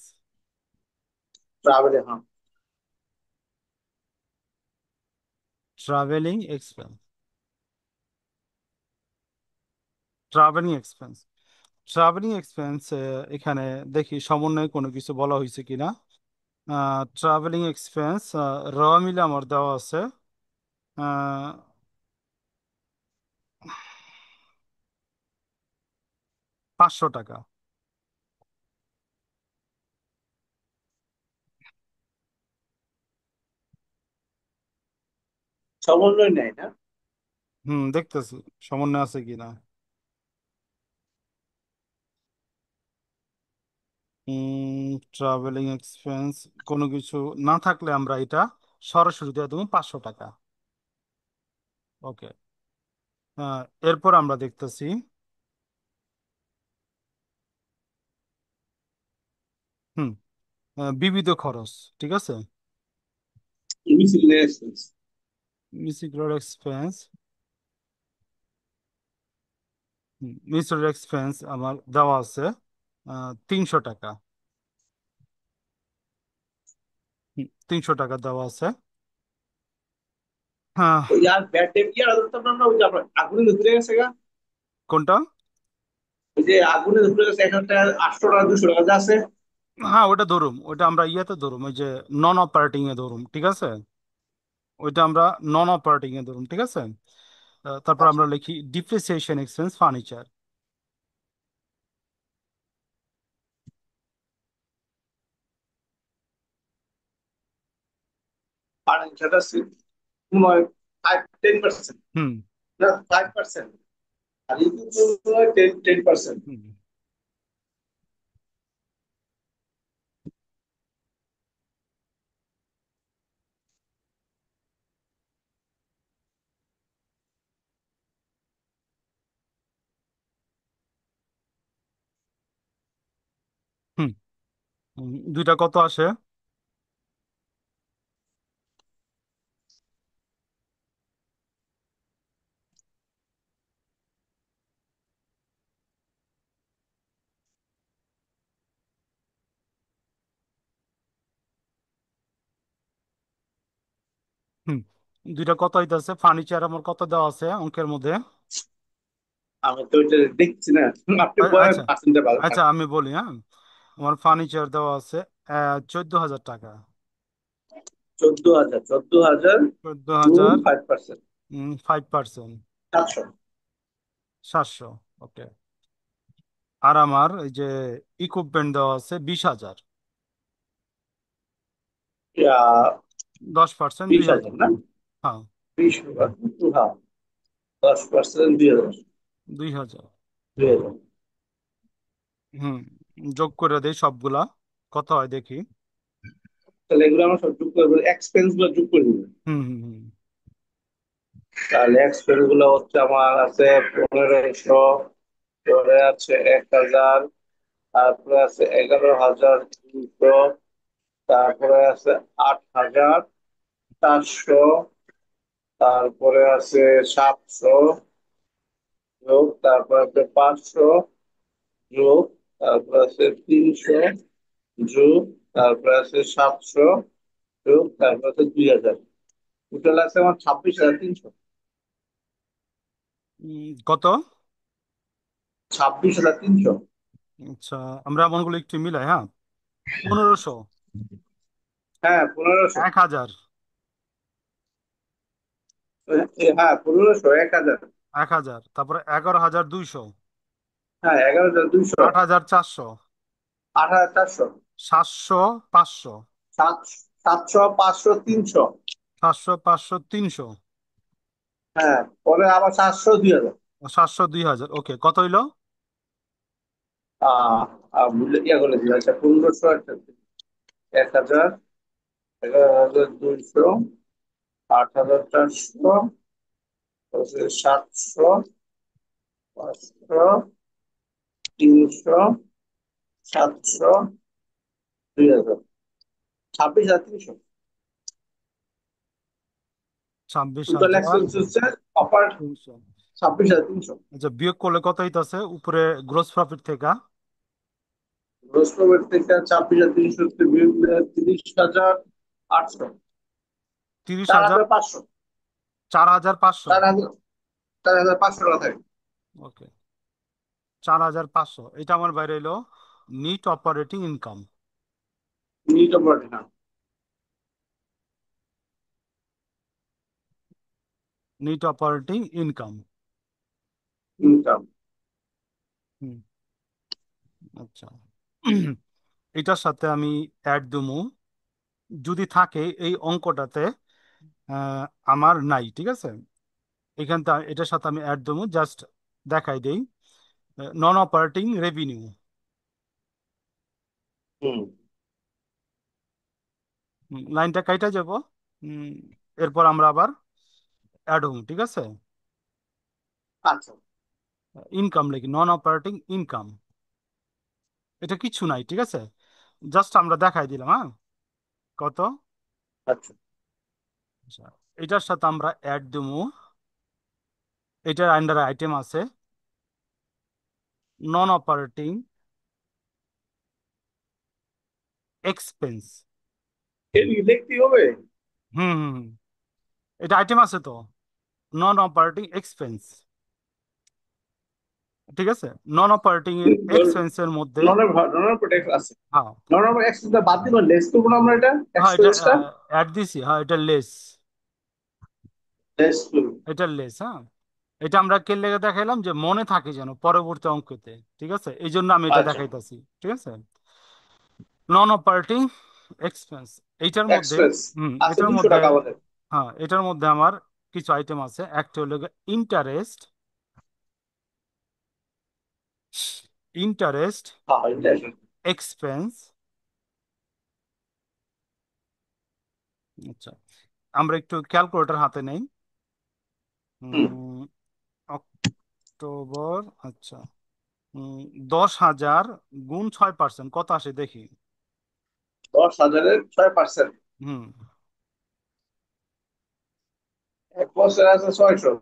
ট্রাভেলে, হ্যাঁ। Travelling expense, travelling expense, travelling expense. এখানে দেখি সমন্বয়ে কোনো কিছু বলা হয়েছে কিনা। ট্রাভেলিং এক্সপেন্স র মিলে আমার দেওয়া আছে আহ, 500 টাকা। সমন্বয় নেয় না। দেখতেছি সমন্বয় আছে কিনা। ট্রাভেলিং এক্সপেন্স কোনো কিছু না থাকলে আমরা এটা সরাসরি দিয়ে দেবো 500 টাকা। ওকে। এরপর আমরা দেখতেছি হুম বিবিধ খরচ। ঠিক আছে। মিসিলেনিয়াস। মিসিগ্রোর এক্সপেন্স, মিসিগ্রোর এক্সপেন্স আমার দেওয়া আছে 300 টাকা। 300 টাকা দেওয়া আছে। হ্যাঁ। ওই আর ব্যাড টাইম কি আর ধরতাম না, ওই যে আপনার আগুনে ধরে গেছে গা। কোনটা? ওই যে আগুনে ধরে গেছে 1,800 টাকা 200 টাকা যা আছে। হ্যাঁ, ওটা ধরুম, ওটা আমরা ইয়েতে ধরুম, ওই যে নন অপারেটিং এ ধরুম। ঠিক আছে। ওইটা আমরা নন অপারেটিং এ ধরুম। ঠিক আছে। তারপর আচ্ছা। আমরা লিখি ডিপ্রিসিয়েশন এক্সপেন্স ফার্নিচার। আর সেটা মনে হয় 10%, হুম। না 5%। আর এই কিন্তু মনে হয় 10%। হুম। হুম। দুইটা কত আসে? হুম। দুইটা কত হইতেছে, ফার্নিচার আমার কত দেওয়া আছে অঙ্কের মধ্যে? আমি তো এটা দেখছি না, আপনি বলেন আচ্ছা, পার্সেন্টে ভালো আচ্ছা, থাকবে। আমি বলি। হ্যাঁ, আমার ফার্নিচার দেওয়া আছে 14,000 টাকা। 14,000, 14,000 চোদ্দ গুণ হাজার 5%। 5%। 700। 700। ওকে। আর আমার এই যে ইকুইপমেন্ট দেওয়া আছে 20,000। আহ, 10% দুই 20,000 হাজার না? হ্যাঁ, 20, হ্যাঁ, 10%, 2,000। 2,000। 2,000। হুম, যোগ করে দেই সবগুলা, কত হয় দেখি। তাহলে এগুলো আমরা সব যোগ করে এক্সপেন্স গুলো যোগ করে দিবেন। হুম হুম হুম। তাহলে এক্সপেন্স গুলো হচ্ছে আমার আছে 1,500, পরে আছে 1,000, তারপরে আছে 11,200, তারপরে আছে 8,400, তারপরে আছে 700 যোগ, তারপরে আছে 500 যোগ, তারপরে আছে 300 যোগ, তারপরে আছে 700 যোগ, তারপরে আছে 2,000। টোটাল আছে আমার 26,300। কত? 26,300। আচ্ছা, আমরা আমনগুলো একটু মিলাই, হ্যাঁ। 1500। হ্যাঁ, 1,500। 1,000। হ্যাঁ, 1,500, 1,000। 1,000, তারপরে 11,200। হ্যাঁ, 11,200। 8,400। 8,400। 700, 500। 700, 500, 300। 700, 500, 300। হ্যাঁ, পরে আবার 700, 2,000। 700, 2,000, ওকে, কত হইলো? আহ বুঝলে ইয়া করে দিই, আচ্ছা, 1,500, 1,000, 11,200, 8,400, 700, 500, 300, 700, 2,000। 26,300। ছাব্বিশ টোটাল হাজার এক্সপেন্স হচ্ছে অপার তিনশো 26,300। আচ্ছা, বিয়োগ করলে কত হইতাছে উপরে গ্রোস প্রফিট থেকে? গ্রোস প্রফিট থেকে 26,300 বিয়োগ দিলে 30,800। তিরিশ চার হাজার হাজার পাঁচশো 4,500। 4,000, 4,500 টাকা থাকে। ওকে, 4,500, এটা আমার বাইরে এলো net operating income. Net operating net operating income. Income. হুম, আচ্ছা। এটার সাথে আমি অ্যাড দিমু, যদি থাকে এই অঙ্কটাতে। আহ, আমার নাই, ঠিক আছে। এখানটা এটার সাথে আমি অ্যাড দেবো, জাস্ট দেখাই দেই। নন অপারেটিং রেভিনিউ, হুম। লাইনটা কাইটা যাব। উম, এরপর আমরা আবার অ্যাড হবো, ঠিক আছে। আচ্ছা, ইনকাম লিখি, নন অপারেটিং ইনকাম। এটা কিছু নাই, ঠিক আছে, জাস্ট আমরা দেখাই দিলাম, হ্যাঁ। কত? আচ্ছা। আচ্ছা, এটার সাথে আমরা অ্যাড দেবো, এটার আন্ডার আইটেম আছে নন অপারেটিং এক্সপেন্স। এর দেখতেই হবে। হুম হুম হুম। এটা আইটেম আছে তো, নন অপারেটিং এক্সপেন্স, ঠিক আছে। নন অপারেটিং এক্সপেন্সের মধ্যে, ননের ননের প্রোটেক্ট আছে। হ্যাঁ ননের এক্সপেন্স বাদ দিব, লেস করবো না আমরা এটা হ্যাঁ, এটা এক্সপেন্সটা। অ্যাড দিছি, হ্যাঁ, এটা লেস। লেস করব। এটা লেস, হ্যাঁ। এটা আমরা কে লেগে দেখাইলাম যে মনে থাকে যেন পরবর্তী অঙ্কতে, ঠিক আছে, এই জন্য আমি এটা আচ্ছা, দেখাইতাছি, ঠিক আছে। নন অপারেটিং এক্সপেন্স, এইটার মধ্যে, এক্সপেন্স আছে এটার 200 মধ্যে, টাকা আমাদের। হ্যাঁ, এটার মধ্যে আমার কিছু আইটেম আছে। একটা হলো ইন্টারেস্ট, ইন্টারেস্ট হ্যাঁ, এটা আছে। এক্সপেন্স। আচ্ছা, আমরা একটু ক্যালকুলেটর হাতে নেই। হুম। উম, অক্টোবর, আচ্ছা। উম, 10,000 গুণ 6% কত আসে দেখি। 10,000-এর 6%। হুম, এক বছর আছে 600।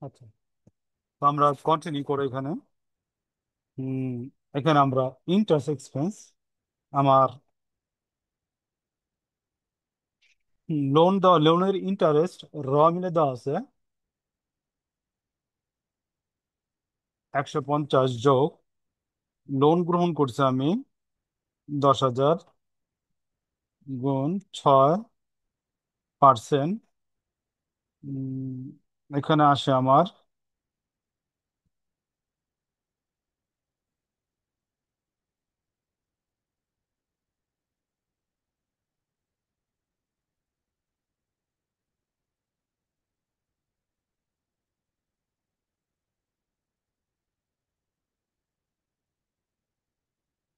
আচ্ছা, তো আমরা কন্টিনিউ করে এখানে। হুম, এখানে আমরা ইন্টারেস্ট এক্সপেন্স, আমার লোন দেওয়া, লোনের ইন্টারেস্ট র মিলে দেওয়া আছে 150 যোগ লোন গ্রহণ করছি আমি 10,000 গুণ 6%। এখানে আসে আমার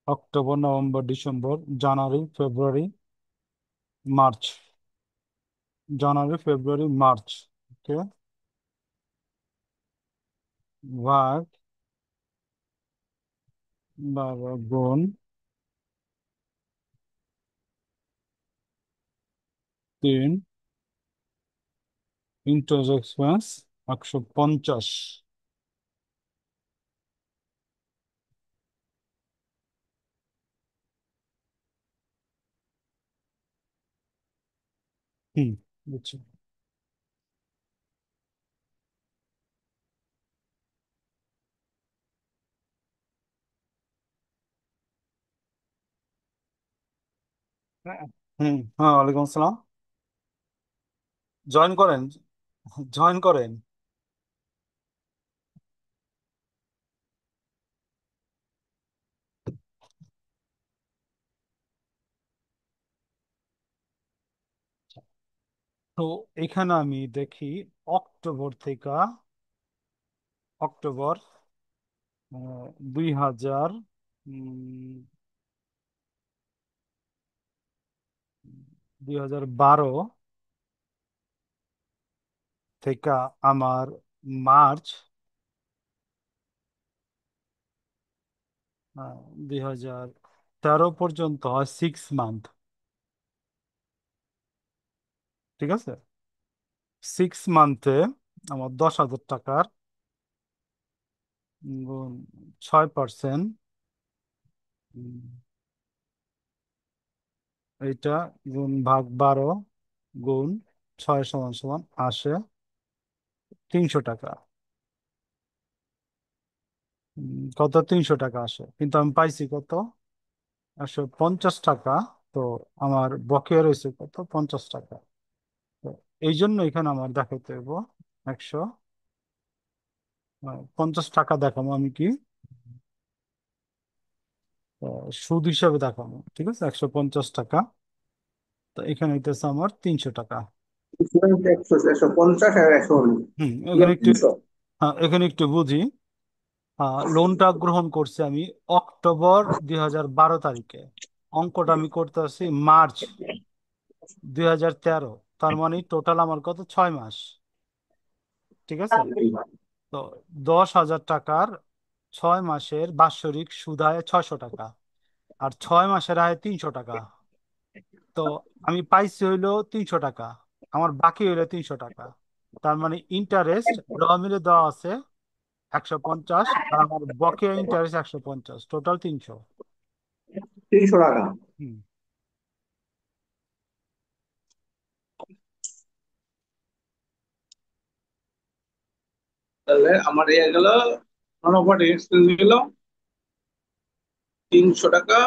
অক্টোবর, নভেম্বর, ডিসেম্বর, জানুয়ারি, ফেব্রুয়ারি, মার্চ, জানুয়ারি, ফেব্রুয়ারি, মার্চ, ওকে, ভাগ 12 গুণ 3, ইন্টারেস্ট এক্সপেন্স 150। হুম, বুঝছি। হ্যাঁ, হ্যাঁ, ওয়ালাইকুম আসসালাম। জয়েন করেন, জয়েন করেন। তো এখানে আমি দেখি অক্টোবর থেকে, অক্টোবর 2000, 2012 থেকে আমার মার্চ 2013 পর্যন্ত হয় 6 মান্থ, ঠিক আছে। 6 মান্থে আমার 10,000 টাকার গুণ 6%, এইটা গুণ ভাগ 12 গুণ 6 সমান সমান আসে 300 টাকা। কত, 300 টাকা আসে, কিন্তু আমি পাইছি কত, 150 টাকা। তো আমার বকেয়া রয়েছে কত, 50 টাকা। তো এই জন্য এখানে আমার দেখাইতে হইব 150 টাকা দেখাবো আমি কি, সুদ হিসাবে দেখাবো, ঠিক আছে, 150 টাকা। তো এখানে হইতেছে আমার 300 টাকা। 150 আর 119। এখানে একটু, 300। হ্যাঁ, এখানে একটু বুঝি। লোনটা গ্রহণ করছি আমি অক্টোবর 2012 তারিখে, অঙ্কটা আমি করতে আসছি মার্চ 2013, তার মানে টোটাল আমার কত, 6 মাস, ঠিক আছে। তো 10,000 টাকার 6 মাসের বাৎসরিক সুদ হয় 600 টাকা, আর 6 মাসের আয় 300 টাকা। তো আমি পাইছি হইলো 300 টাকা, আমার বাকি হইলো 300 টাকা। তার মানে ইন্টারেস্ট র মিলে দেওয়া আছে 150, আর আমার বকেয়া ইন্টারেস্ট 150, টোটাল 300। 300 টাকা। হুম, তাহলে আমার ইয়ে গেল, অনপেক্ষিত এক্সপেন্স গেল 300 টাকা।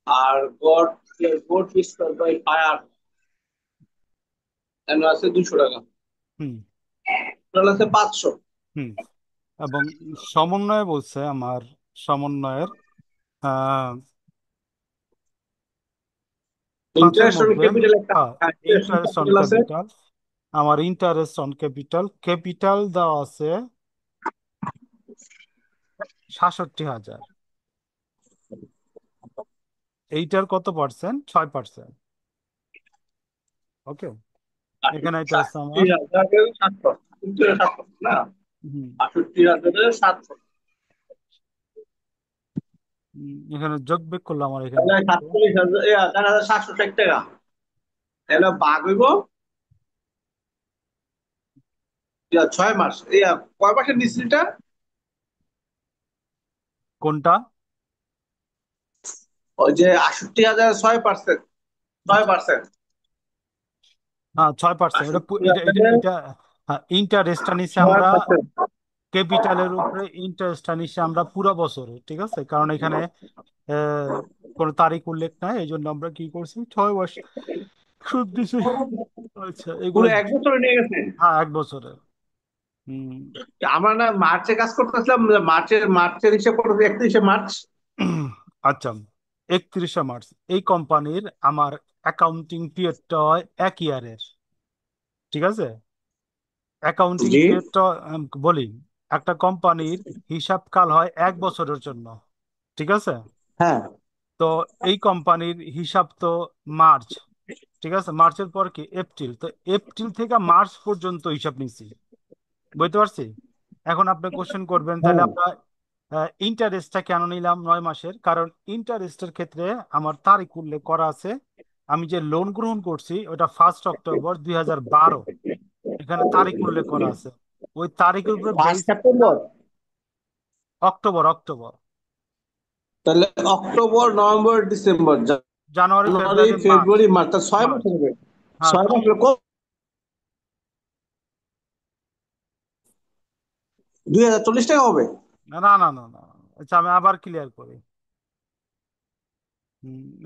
আর গড, গড পিস্তল বাই ফায়ার এর আছে 200 টাকা। হুম, টোটাল আছে 500। হুম। এবং সমন্বয় বলছে আমার, সমন্বয়ের আহ পাঁচের ইন্টারেস্ট অন মধ্যে, ক্যাপিটাল একটা, হ্যাঁ, interest on interest on capital আছে। ক্যাপিটাল, আমার ইন্টারেস্ট অন ক্যাপিটাল, ক্যাপিটাল দেওয়া আছে 67,000। এইটার কত পার্সেন্ট, 6%। ওকে, এখানে এটা হচ্ছে আটষট্টি আমার। হাজারের সাতশো, 68,700 না, হুম, 68,700। এখানে যোগ বিয়োগ করলে আমার এখানে তাহলে কত? 47,000, 4,760 টাকা। তাহলে ভাগ হইব 6 মাস। কয় মাসের মিস্ত্রিটা? কোনটা? ওই যে 68,000, 6%, 6%। হ্যাঁ, 6%। এটা আটষট্টি এটা এটা হাজারের এটা হ্যাঁ, ইন্টারেস্টটা নিচ্ছে ছয় আমরা পার্সেন্ট ক্যাপিটালের উপরে, ইন্টারেস্টটা নিচ্ছে আমরা পুরো বছরে, ঠিক আছে? কারণ এখানে আহ, কোনো তারিখ উল্লেখ নাই, এই জন্য আমরা কি করছি, 6 মাস সুদ দিছি। আচ্ছা, এগুলো। পুরো 1 বছরে নিয়ে গেছে। হ্যাঁ, 1 বছরে। হুম। আমরা না মার্চে কাজ করতেছিলাম, মার্চের হিসাব করতেছি 31শে মার্চ। আচ্ছা, 31শে মার্চ। এই কোম্পানির আমার অ্যাকাউন্টিং পিরিয়ডটা হয় 1 ইয়ারের, ঠিক আছে? অ্যাকাউন্টিং জি। পিরিয়ডটা বলি, একটা কোম্পানির হিসাব কাল হয় 1 বছরের জন্য, ঠিক আছে? হ্যাঁ। তো এই কোম্পানির হিসাব তো মার্চ, ঠিক আছে? মার্চের পর কি এপ্রিল, তো এপ্রিল থেকে মার্চ পর্যন্ত হিসাব নিছি, বুঝতে পারছি? এখন আপনি কোশ্চেন করবেন তাহলে হ্যাঁ। আমরা ইন্টারেস্টটা কেন নিলাম 9 মাসের? কারণ ইন্টারেস্টের ক্ষেত্রে আমার তারিখ উল্লেখ করা আছে। আমি যে লোন গ্রহণ করছি ওটা 1 অক্টোবর 2012, এখানে তারিখ উল্লেখ করা আছে। ওই তারিখের উপরে ফার্স্ট বেস করে সেপ্টেম্বর অক্টোবর, অক্টোবর, তাহলে অক্টোবর, নভেম্বর, ডিসেম্বর, জানুয়ারি, জানুয়ারি, ফেব্রুয়ারি, মার্চ। ফেব্রুয়ারি, মার্চ, তার 6 মাস মার্চ, হবে। হ্যাঁ। 6 মাস হলে 2,040 টাকা হবে। না না না না না। আচ্ছা, আমি আবার ক্লিয়ার করি।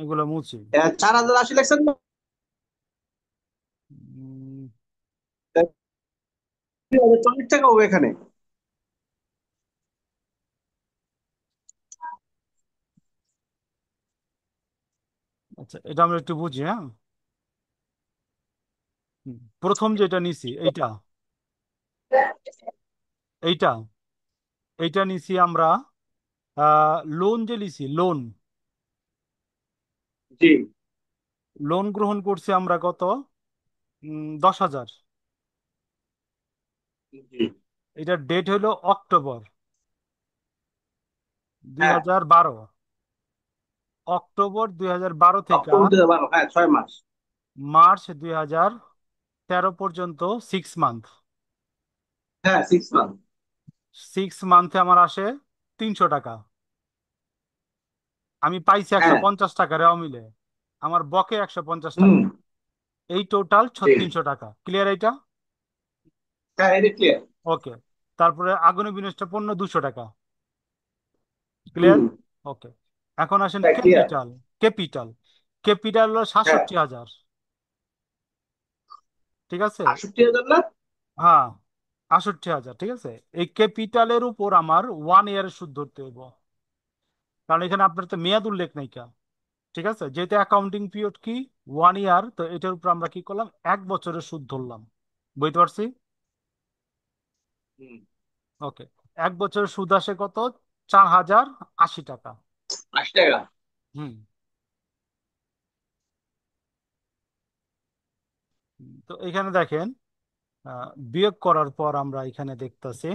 এগুলো মুছি। 4,080 লাগছেন না? উম, 2,040 টাকা হবে এখানে। আচ্ছা, এটা আমরা একটু বুঝি, হ্যাঁ। প্রথম যেটা নিছি এইটা, এইটা এইটা নিছি আমরা লোন যে নিছি, লোন, জি। লোন গ্রহণ করছি আমরা কত? 10,000। জি। এটার ডেট হলো অক্টোবর দুই হ্যাঁ, হাজার বারো অক্টোবর 2012 থেকে অক্টোবর 2012, হ্যাঁ 6 মাস। মার্চ 2013 পর্যন্ত 6 মান্থ। হ্যাঁ, 6 মাস। 6 মান্থে আমার আসে 300 টাকা। আমি পাইছি একশো হ্যাঁ। পঞ্চাশ টাকা রেওয়া মিলে, আমার বকে 150 টাকা। হুম। এই টোটাল জি। 3600 টাকা। ক্লিয়ার এটা? হ্যাঁ, এটা ক্লিয়ার। ওকে। তারপরে আগুনে বিনষ্ট পণ্য 200 টাকা। ক্লিয়ার? হুম। ওকে। এখন আসেন হ্যাঁ, ক্লিয়ার। ক্যাপিটাল। ক্যাপিটাল ক্যাপিটাল হলো হ্যাঁ, 67,000, ঠিক আছে? 68,000 না? হ্যাঁ, 68,000, ঠিক আছে। এই ক্যাপিটালের উপর আমার 1 ইয়ারের সুদ ধরতে হইব, কারণ এখানে আপনার তো মেয়াদ উল্লেখ নাই কা, ঠিক আছে? যেহেতু অ্যাকাউন্টিং পিরিয়ড কি 1 ইয়ার, তো এটার উপর আমরা কি করলাম, 1 বছরের সুদ ধরলাম, বুঝতে পারছি? হুম। ওকে। 1 বছরের সুদ আসে কত? 4,080 টাকা। 80 টাকা। হুম। তো এখানে দেখেন, বিয়োগ করার পর আমরা এখানে দেখতেছি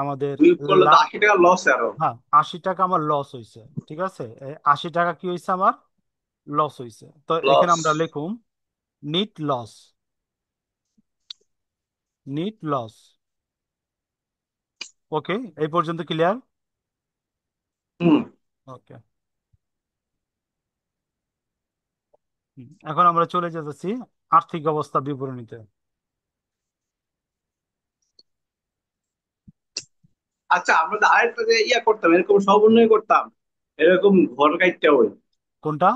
আমাদের বিয়োগ করলে তো লাভ। 80 টাকা লস আরো। হ্যাঁ, 80 টাকা আমার লস হয়েছে, ঠিক আছে? এই 80 টাকা কি হয়েছে আমার? লস হয়েছে। তো এখানে লস। আমরা লিখুম নিট লস, নিট লস। ওকে, এই পর্যন্ত ক্লিয়ার? হুম। ওকে। এখন আমরা চলে যেতেছি আর্থিক অবস্থা বিবরণীতে। আচ্ছা, আমরা তো আরেকটা যে করতাম, এরকম সমন্বয় করতাম, এরকম ঘর কাইটটা ওই কোনটা?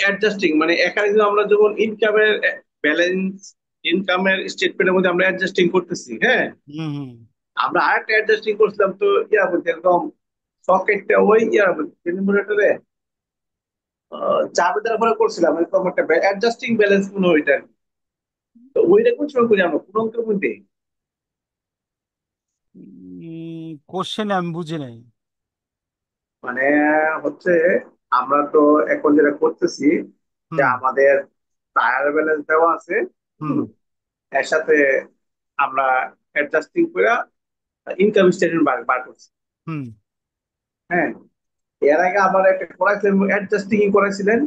অ্যাডজাস্টিং, মানে এখানে কিন্তু আমরা যখন ইনকামের ব্যালেন্স, ইনকামের স্টেটমেন্টের মধ্যে আমরা অ্যাডজাস্টিং করতেছি, হ্যাঁ। হুম, হুম। আমরা আরেকটা অ্যাডজাস্টিং করছিলাম তো, বলতে এরকম সকেটটা ওই জেনারেটরে চাবিদার উপরে করছিলাম, এরকম একটা অ্যাডজাস্টিং ব্যালেন্স মনে হয় ওইটা। তো ওইটা কোন সময় করি আমরা, কোন অঙ্কের মধ্যে? কোশ্চেনে আমি বুঝি নাই। মানে হচ্ছে, আমরা তো এখন যেটা করতেছি যে হুম, আমাদের টায়ার ব্যালেন্স দেওয়া আছে। হুম। হুম, এর সাথে আমরা অ্যাডজাস্টিং করে ইনকাম স্টেটমেন্ট বার বার করছি। হুম। হ্যাঁ, এর আগে আবার একটা করাইছিলেন, অ্যাডজাস্টিং করেছিলেন।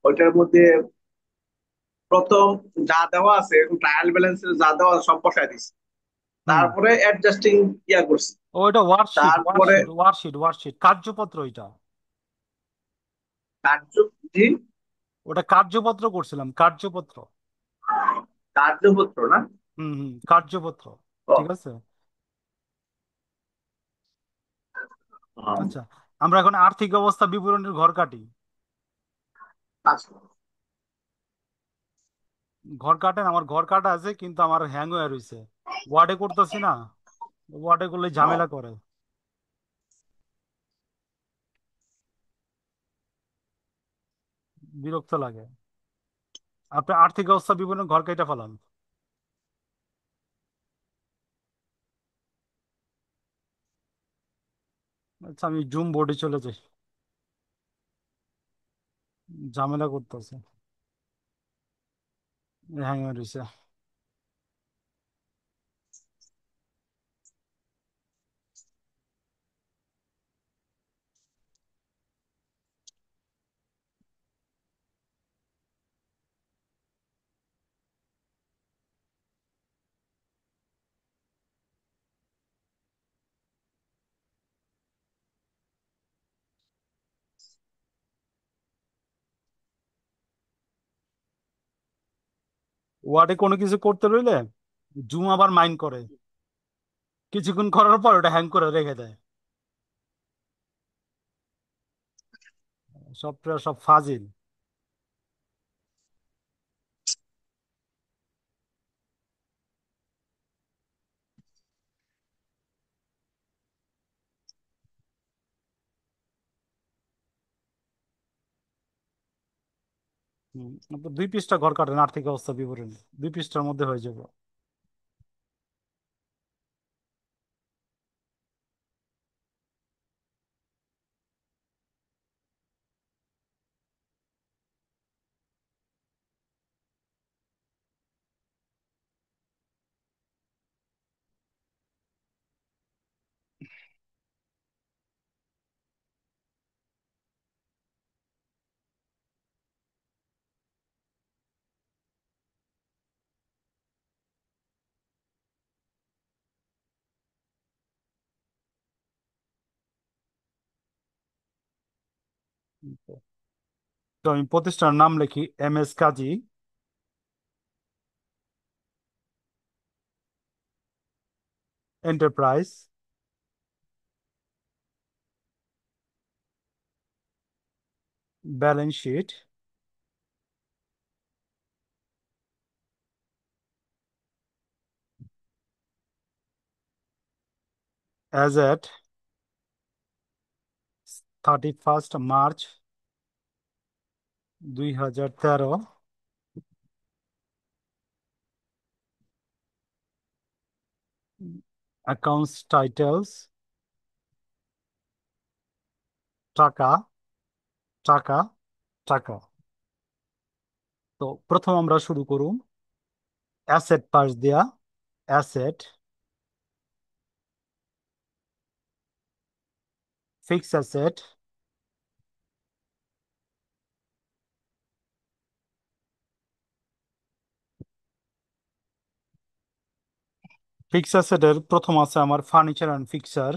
ওইটার মধ্যে প্রথম যা দেওয়া আছে, ট্রায়াল ব্যালেন্সের যা দেওয়া আছে সব বসায় দিছি, হুম। তারপরে অ্যাডজাস্টিং ইয়া করছি। ওইটা ওয়ার্কশিট, তারপরে ওয়ার্কশিট, ওয়ার্কশিট, ওয়ার্কশিট, কার্যপত্র এটা। কার্য জি, ওটা কার্যপত্র করছিলাম, কার্যপত্র। কার্যপত্র না? হুম হুম, কার্যপত্র। ও, ঠিক আছে। আম, আচ্ছা, আমরা এখন আর্থিক অবস্থা বিবরণীর ঘর কাটি। আচ্ছা। ঘর কাটেন, আমার ঘর কাটা আছে কিন্তু আমার হ্যাং হয়ে রয়েছে। ওয়ার্ডে করতেছি না, ওয়ার্ডে করলে ঝামেলা ও, করে, বিরক্ত লাগে। আপনি আর্থিক অবস্থা বিবরণী ঘর কেটে ফেলান। আচ্ছা, আমি জুম বোর্ডে চলে যাই, ঝামেলা করতেছে, হ্যাং হয়ে রয়েছে। ওয়ার্ডে কোনো কিছু করতে রইলে জুম আবার মাইন্ড করে, কিছুক্ষণ করার পর ওটা হ্যাং করে রেখে দেয়। সফটওয়্যার সব ফাজিল। তো 2 পৃষ্ঠা ঘর কাটেন, আর্থিক অবস্থা বিবরণী 2 পৃষ্ঠার মধ্যে হয়ে যাবে। তো আমি প্রতিষ্ঠানের নাম লিখি এম এস কাজী এন্টারপ্রাইজ, ব্যালেন্স শিট, অ্যাজ এট 31 মার্চ 2013, অ্যাকাউন্টস টাইটেলস, টাকা, টাকা, টাকা। তো প্রথম আমরা শুরু করুন অ্যাসেট পাশ দিয়া। অ্যাসেট, ফিক্স অ্যাসেট, ফিক্স অ্যাসেটের প্রথম আছে আমার furniture and fixer.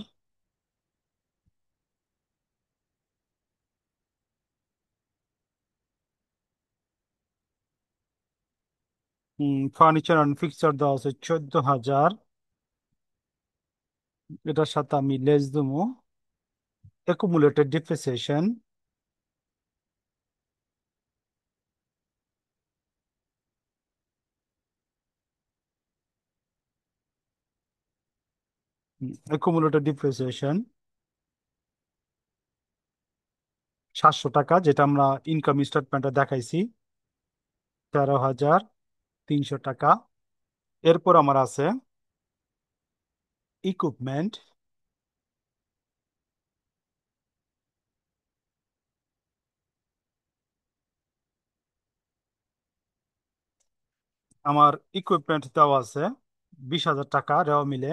Furniture and fixer দেওয়া আছে 14,000। এটার সাথে আমি লেস দেবো অ্যাকুমুলেটেড ডিপ্রিসিয়েশন। অ্যাকুমুলেটেড ডিপ্রিসিয়েশন 700 টাকা, যেটা আমরা ইনকাম স্টেটমেন্টে দেখাইছি, 13,300 টাকা। এরপর আমার আছে ইকুইপমেন্ট, আমার ইকুইপমেন্ট দেওয়া আছে 20,000 টাকা রেওয়া মিলে।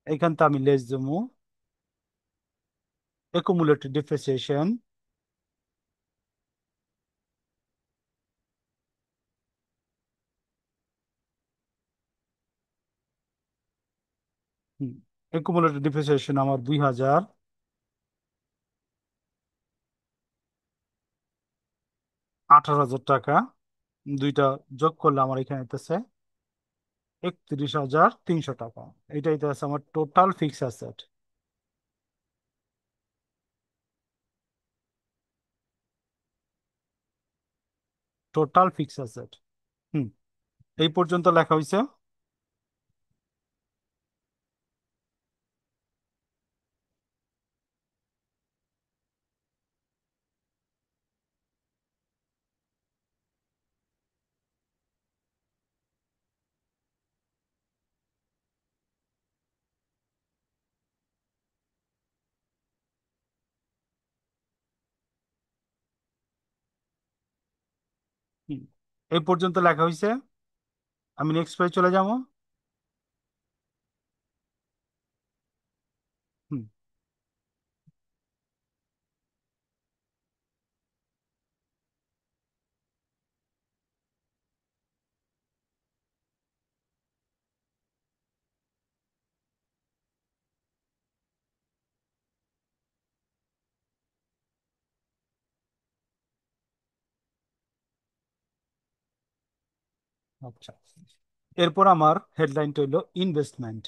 এইখান থেকে আমি লেস দেবো একুমুলেটেড ডিপ্রিসিয়েশন। একুমুলেটেড ডিপ্রিসিয়েশন আমার 2,000। 18,000 টাকা দুইটা যোগ করলে আমার এখানে হইতেছে 31,300 টাকা। এটাই হইতেছে আমার total fixed asset. Total fixed asset. হুম, এই পর্যন্ত লেখা হয়েছে। হুম, এই পর্যন্ত লেখা হয়েছে। আমি নেক্সট পেজ চলে যাবো। হুম, আচ্ছা। এরপর আমার হেডলাইনটা হইলো ইনভেস্টমেন্ট।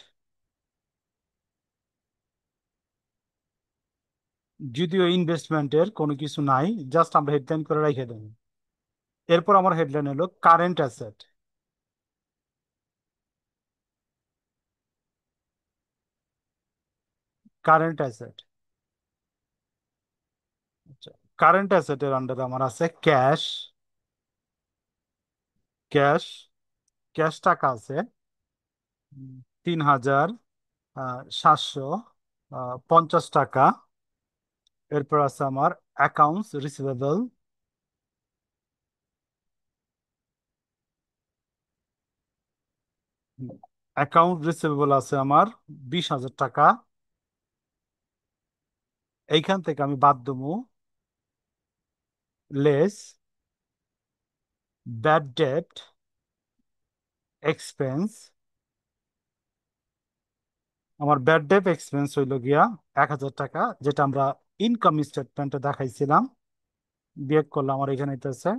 যদিও ইনভেস্টমেন্টের কোনো কিছু নাই, জাস্ট আমরা হেডলাইন করে রেখে দেব। এরপর আমার হেডলাইন হলো কারেন্ট অ্যাসেট। Current asset. আচ্ছা, কারেন্ট অ্যাসেটের আন্ডারে আমার আছে ক্যাশ। ক্যাশ ক্যাশ টাকা আছে 3,750 টাকা। এরপর আছে আমার অ্যাকাউন্টস রিসিভেবল। অ্যাকাউন্ট রিসিভেবল আছে আমার 20,000 টাকা। এইখান থেকে আমি বাদ দেবো লেস ব্যাড ডেট এক্সপেন্স। আমার ব্যাড ডেট এক্সপেন্স হইল গিয়া 1,000 টাকা, যেটা আমরা ইনকাম স্টেটমেন্টে দেখাইছিলাম। বিয়োগ করলে আমার এখানে হইতেছে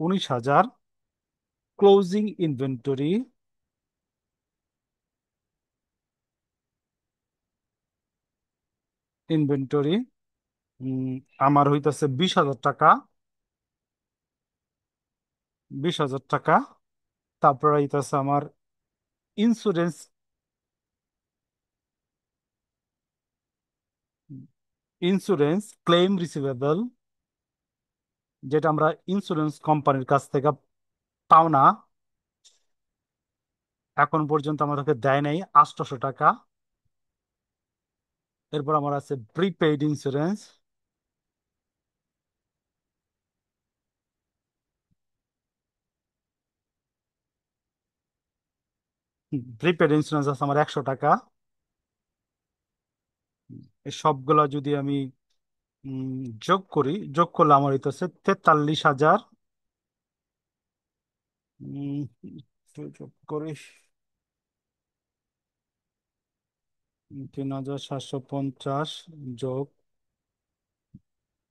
19,000। Closing inventory. ইনভেন্টরি আমার হইতেছে 20,000 টাকা। 20,000 টাকা। তারপর হইতেছে আমার ইন্স্যুরেন্স। ইন্স্যুরেন্স ক্লেম রিসিভেবল, যেটা আমরা ইন্স্যুরেন্স কোম্পানির কাছ থেকে পাওনা, এখন পর্যন্ত আমাদেরকে দেয় নাই 800 টাকা। এরপর আমার আছে প্রিপেইড ইন্স্যুরেন্স। প্রিপেইড ইন্স্যুরেন্স আছে আমার 100 টাকা। এই সবগুলা যদি আমি উম, যোগ করি, যোগ করলে আমার হইতেছে 43,000। একটু যোগ করি। 3,750 যোগ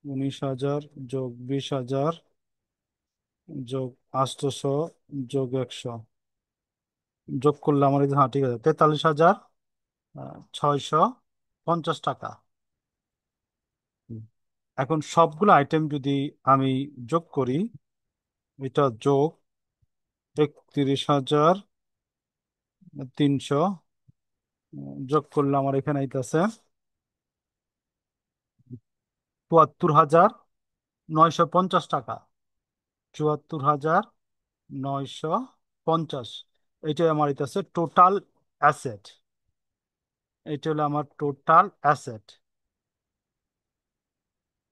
19,000 যোগ 20,000 যোগ 800 যোগ 100 যোগ করলে আমার হ্যাঁ ঠিক আছে 43,650 টাকা। হুম। এখন সবগুলো আইটেম যদি আমি যোগ করি, এটা যোগ 31,300 যোগ করলে আমার এখানে আইতেছে 74,950 টাকা। 74,950, এটাই আমার আইতেছে টোটাল অ্যাসেট। এটা হলো আমার টোটাল অ্যাসেট।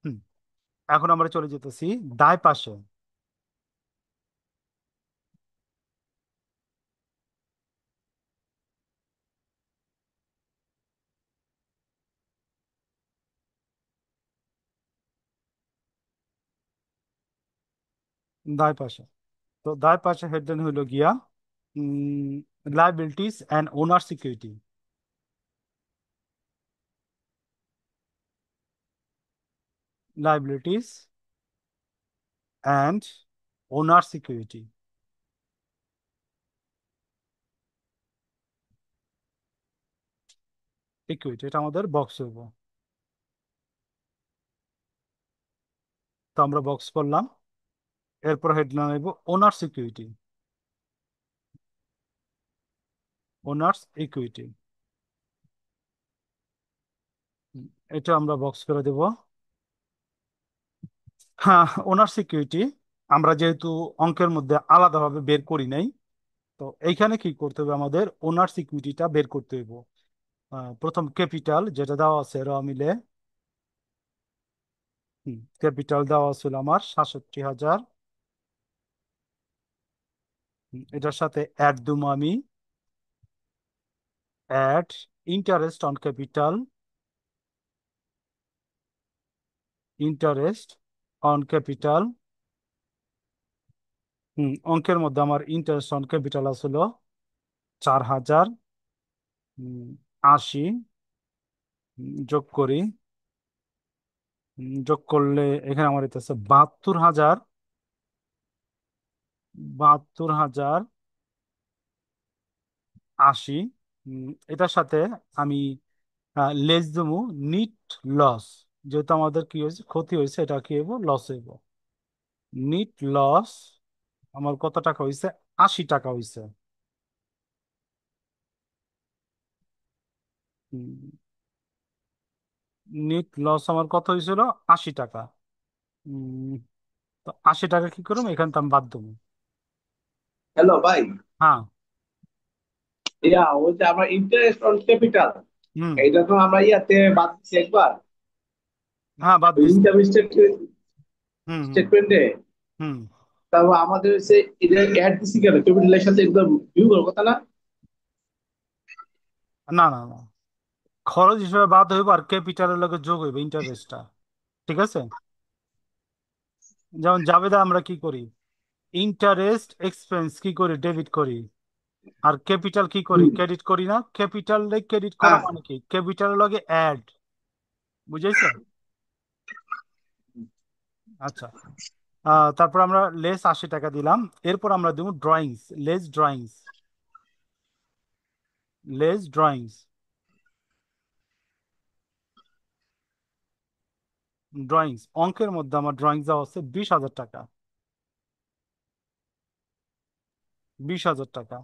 হুম, এখন আমরা চলে যেতেছি দায় পাশে। দায় পাশে। তো দায় পাশে হেডলাইন হইল গিয়া liabilities and owner security. Liabilities and owner security. Equity, এটা আমাদের বক্স হইব। তো আমরা বক্স করলাম। এরপর হেডলাইন হইব ওনার সিকিউরিটি, ওনার্স ইকুইটি। এটা আমরা বক্স করে দেব। হ্যাঁ, ওনার সিকিউরিটি আমরা যেহেতু অঙ্কের মধ্যে আলাদাভাবে বের করি নাই, তো এইখানে কি করতে হবে, আমাদের ওনার সিকিউরিটিটা বের করতে হইব। প্রথম ক্যাপিটাল যেটা দেওয়া আছে র মিলে, ক্যাপিটাল দেওয়া ছিল আমার ৬৭,০০০। এটার সাথে অ্যাড দুম আমি, add interest on capital, interest on capital. অঙ্কের মধ্যে আমার ইন্টারেস্ট অন ক্যাপিটাল আসলো ৪,০০০। ৮০ যোগ করি। যোগ করলে এখানে আমার হইতেছে ৭২,০০০। ৭২,০৮০। এটার সাথে আমি লেস দেবো নিট লস, যেহেতু আমাদের কি হয়েছে, ক্ষতি হয়েছে, এটা কি হইব, লস হইব। নিট লস আমার কত টাকা হয়েছে, ৮০ টাকা হয়েছে। নিট লস আমার কত হয়েছিল, ৮০ টাকা। উম, তো ৮০ টাকা কি করবো, এখান থেকে আমি বাদ দেবো। হ্যালো ভাই। হ্যাঁ। ওই যে আমরা ইন্টারেস্ট অন ক্যাপিটাল, হুম। এইটা তো আমরা ইয়াতে বাদ দিচ্ছি একবার, হ্যাঁ, বাদ ওই দিছি। ইনকাম হুম হুম স্টেটমেন্টে। হুম। তারপর আমাদের হচ্ছে এটা অ্যাড দিছি কেন, ক্যাপিটালের সাথে একদম ভিউ করার কথা না? না না না, খরচ হিসেবে বাদ হইব, আর ক্যাপিটালের লগে যোগ হইব ইন্টারেস্টটা। ঠিক আছে। যেমন জাবেদা আমরা কি করি, ইন্টারেস্ট এক্সপেন্স কি করি, ডেবিট করি। আর ক্যাপিটাল কি করি, হুম। ক্রেডিট করি না। ক্যাপিটাল ক্রেডিট করা হ্যাঁ। মানে কি, ক্যাপিটালের লগে অ্যাড। বুঝাইছো? আচ্ছা। তারপর আমরা লেস ৮০ টাকা দিলাম। এরপর আমরা দেবো drawings, less drawings, less drawings. Drawings অঙ্কের মধ্যে আমার ড্রয়িংস দেওয়া হচ্ছে ২০,০০০ টাকা। ২০,০০০ টাকা।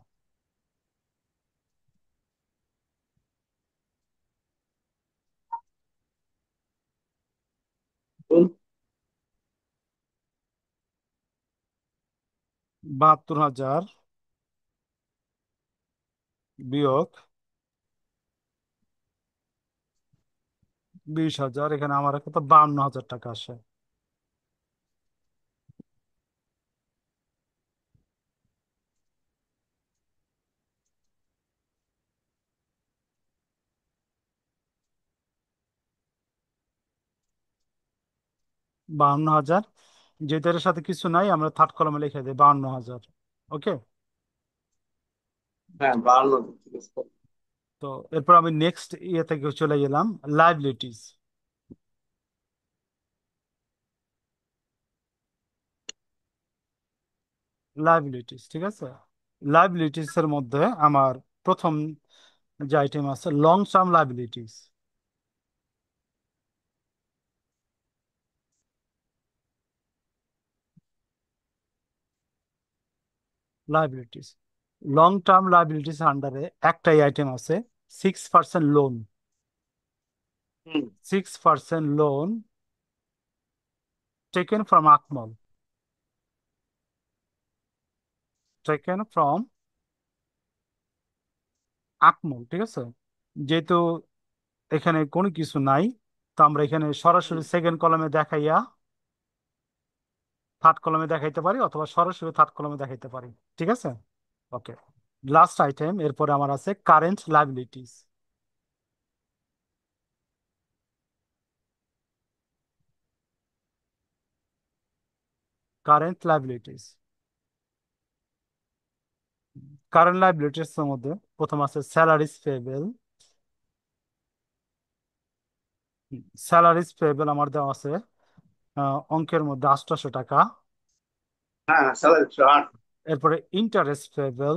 বল। ৭২,০০০ বিয়োগ ২০,০০০, এখানে আমার কত, ৫২,০০০ টাকা আসে। ৫২,০০০, যেহেতু এর সাথে কিছু নাই, আমরা থার্ড কলমে লিখে দিই ৫২,০০০। ওকে। হ্যাঁ, 52। ঠিক আছে। তো এরপর আমি নেক্সট ইয়ে থেকে চলে গেলাম, লাইবিলিটিস। লাইবিলিটিস, ঠিক আছে। লাইবিলিটিস এর মধ্যে আমার প্রথম যে আইটেম আছে, long term liabilities. Liabilities, long term liabilities আন্ডারে একটাই আইটেম আছে, 6% loan. Hmm. 6% loan taken from Akmal, taken from Akmal. ঠিক আছে। যেহেতু এখানে কোনো কিছু নাই, তো আমরা এখানে হুম। সরাসরি সেকেন্ড কলমে দেখাইয়া থার্ড কলমে দেখাইতে পারি, অথবা সরাসরি থার্ড কলমে দেখাইতে পারি। ঠিক আছে। ওকে। লাস্ট আইটেম এরপরে আমার আছে current liabilities. Current liabilities. Current liabilities এর মধ্যে প্রথম আছে স্যালারিজ পেয়েবল। স্যালারিজ পেয়েবল আমার দেওয়া আছে অঙ্কের মধ্যে 800 টাকা। হ্যাঁ, স্যালারি চার্ট। এরপরে ইন্টারেস্ট পেয়েবল।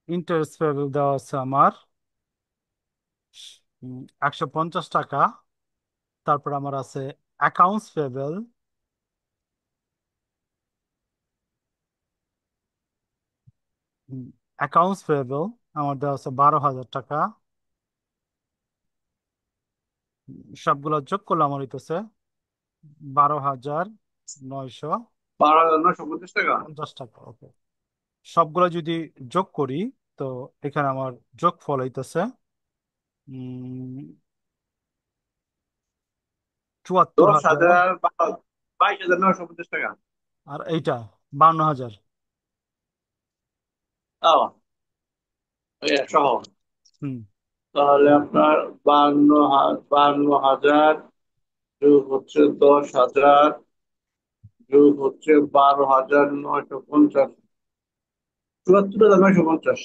ইন্টারেস্ট পেয়েবল দেওয়া আছে আমার 150 টাকা। তারপর আমার আছে অ্যাকাউন্টস পেয়েবল। অ্যাকাউন্টস পেয়েবল আমার দেওয়া আছে 12,000 টাকা। সবগুলো যোগ করলে আমার হইতেছে 12,950 টাকা। 12,950 টাকা। ওকে, সবগুলো যদি যোগ করি তো এখানে আমার যোগ ফল হইতেছে 74,000। 10,000, 22,950 টাকা। আর এইটা 52,000। ও, সহ। হুম। তাহলে আপনার 52,000 যোগ হচ্ছে 10,000 যোগ হচ্ছে 12,950, 74,950।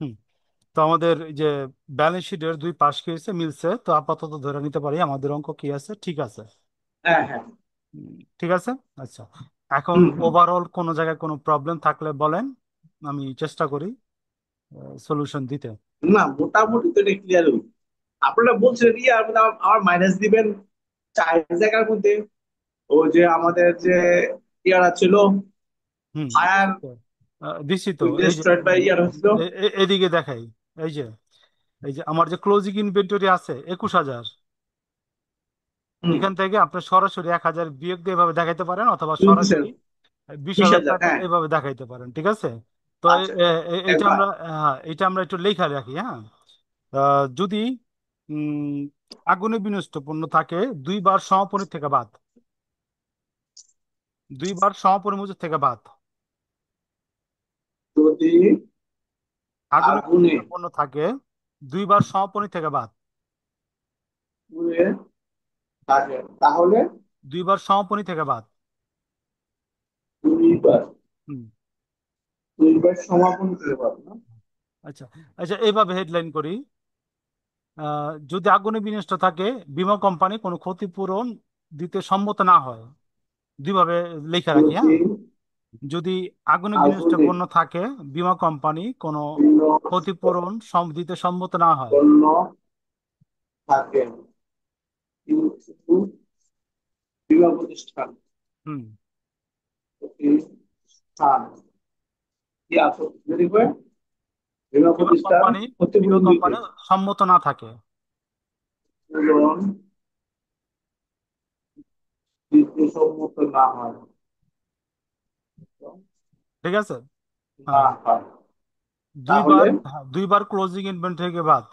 হুম। তো আমাদের এই যে ব্যালেন্স শিটের দুই পাশ কি হয়েছে মিলছে, তো আপাতত ধরে নিতে পারি আমাদের অঙ্ক কি আছে, ঠিক আছে। হ্যাঁ, হ্যাঁ। ঠিক আছে। আচ্ছা, এখন হুম, হুম। ওভারঅল কোনো জায়গায় কোনো প্রবলেম থাকলে বলেন, আমি চেষ্টা করি সলিউশন দিতে। না, মোটামুটি তো এটা ক্লিয়ার হইল। আপনারা বলছিলেন ইয়ার মধ্যে আমার মাইনাস দিবেন 4 জায়গার মধ্যে। ও যে আমাদের যে ইয়ারা ছিল, হুম, ফায়ার দিছি তো। দিছি তো, এই যে ডিস্ট্রয়েড বাই ইয়ার হচ্ছিল। এদিকে দেখাই। এই যে এই যে আমার যে ক্লোজিং ইনভেন্টরি আছে 21,000, হুম। এখান থেকে আপনি সরাসরি 1,000 বিয়োগ দিয়ে এভাবে দেখাইতে পারেন, অথবা বুঝে দিচ্ছেন। সরাসরি বিশ বিশ হাজার হাজার টাকা হ্যাঁ। এভাবে দেখাইতে পারেন, ঠিক আছে। তো আচ্ছা, এটা একবার। আমরা, হ্যাঁ এটা আমরা একটু লেখা রাখি, হ্যাঁ। যদি আগুনে বিনষ্ট পণ্য থাকে দুইবার সমাপনী থেকে বাদ, দুইবার সমাপনী মজুদ থেকে বাদ। যদি আগুনে বিনষ্ট আগুনে পণ্য থাকে দুইবার সমাপনী থেকে বাদ। পুড়ে থাকে তাহলে দুইবার সমাপনী থেকে বাদ। 2 বার, হুম। 2 বার সমাপন করে পাবো না। আচ্ছা, আচ্ছা এইভাবে হেডলাইন করি। যদি আগুনে বিনষ্ট থাকে, বীমা কোম্পানি কোনো ক্ষতিপূরণ দিতে সম্মত না হয়। দুইভাবে লেখা রাখি, যদি হ্যাঁ। যদি আগুনে বিনষ্ট আগুনে পণ্য থাকে, বীমা কোম্পানি কোনো বিনষ্ট ক্ষতিপূরণ দিতে সম্মত না হয়। পণ্য থাকে কিন্তু বীমা প্রতিষ্ঠান হুম। প্রতিষ্ঠান কি আপত্তি যদি হয়, বীমা বীমা প্রতিষ্ঠান কোম্পানি বীমা ক্ষতিপূরণ দিতে কোম্পানি সম্মত না থাকে। পূরণ দিতে সম্মত না হয়, ঠিক আছে। না হ্যাঁ, হয় তাহলে দুইবার, হ্যাঁ, দুইবার ক্লোজিং ইনভেন্টরি থেকে বাদ।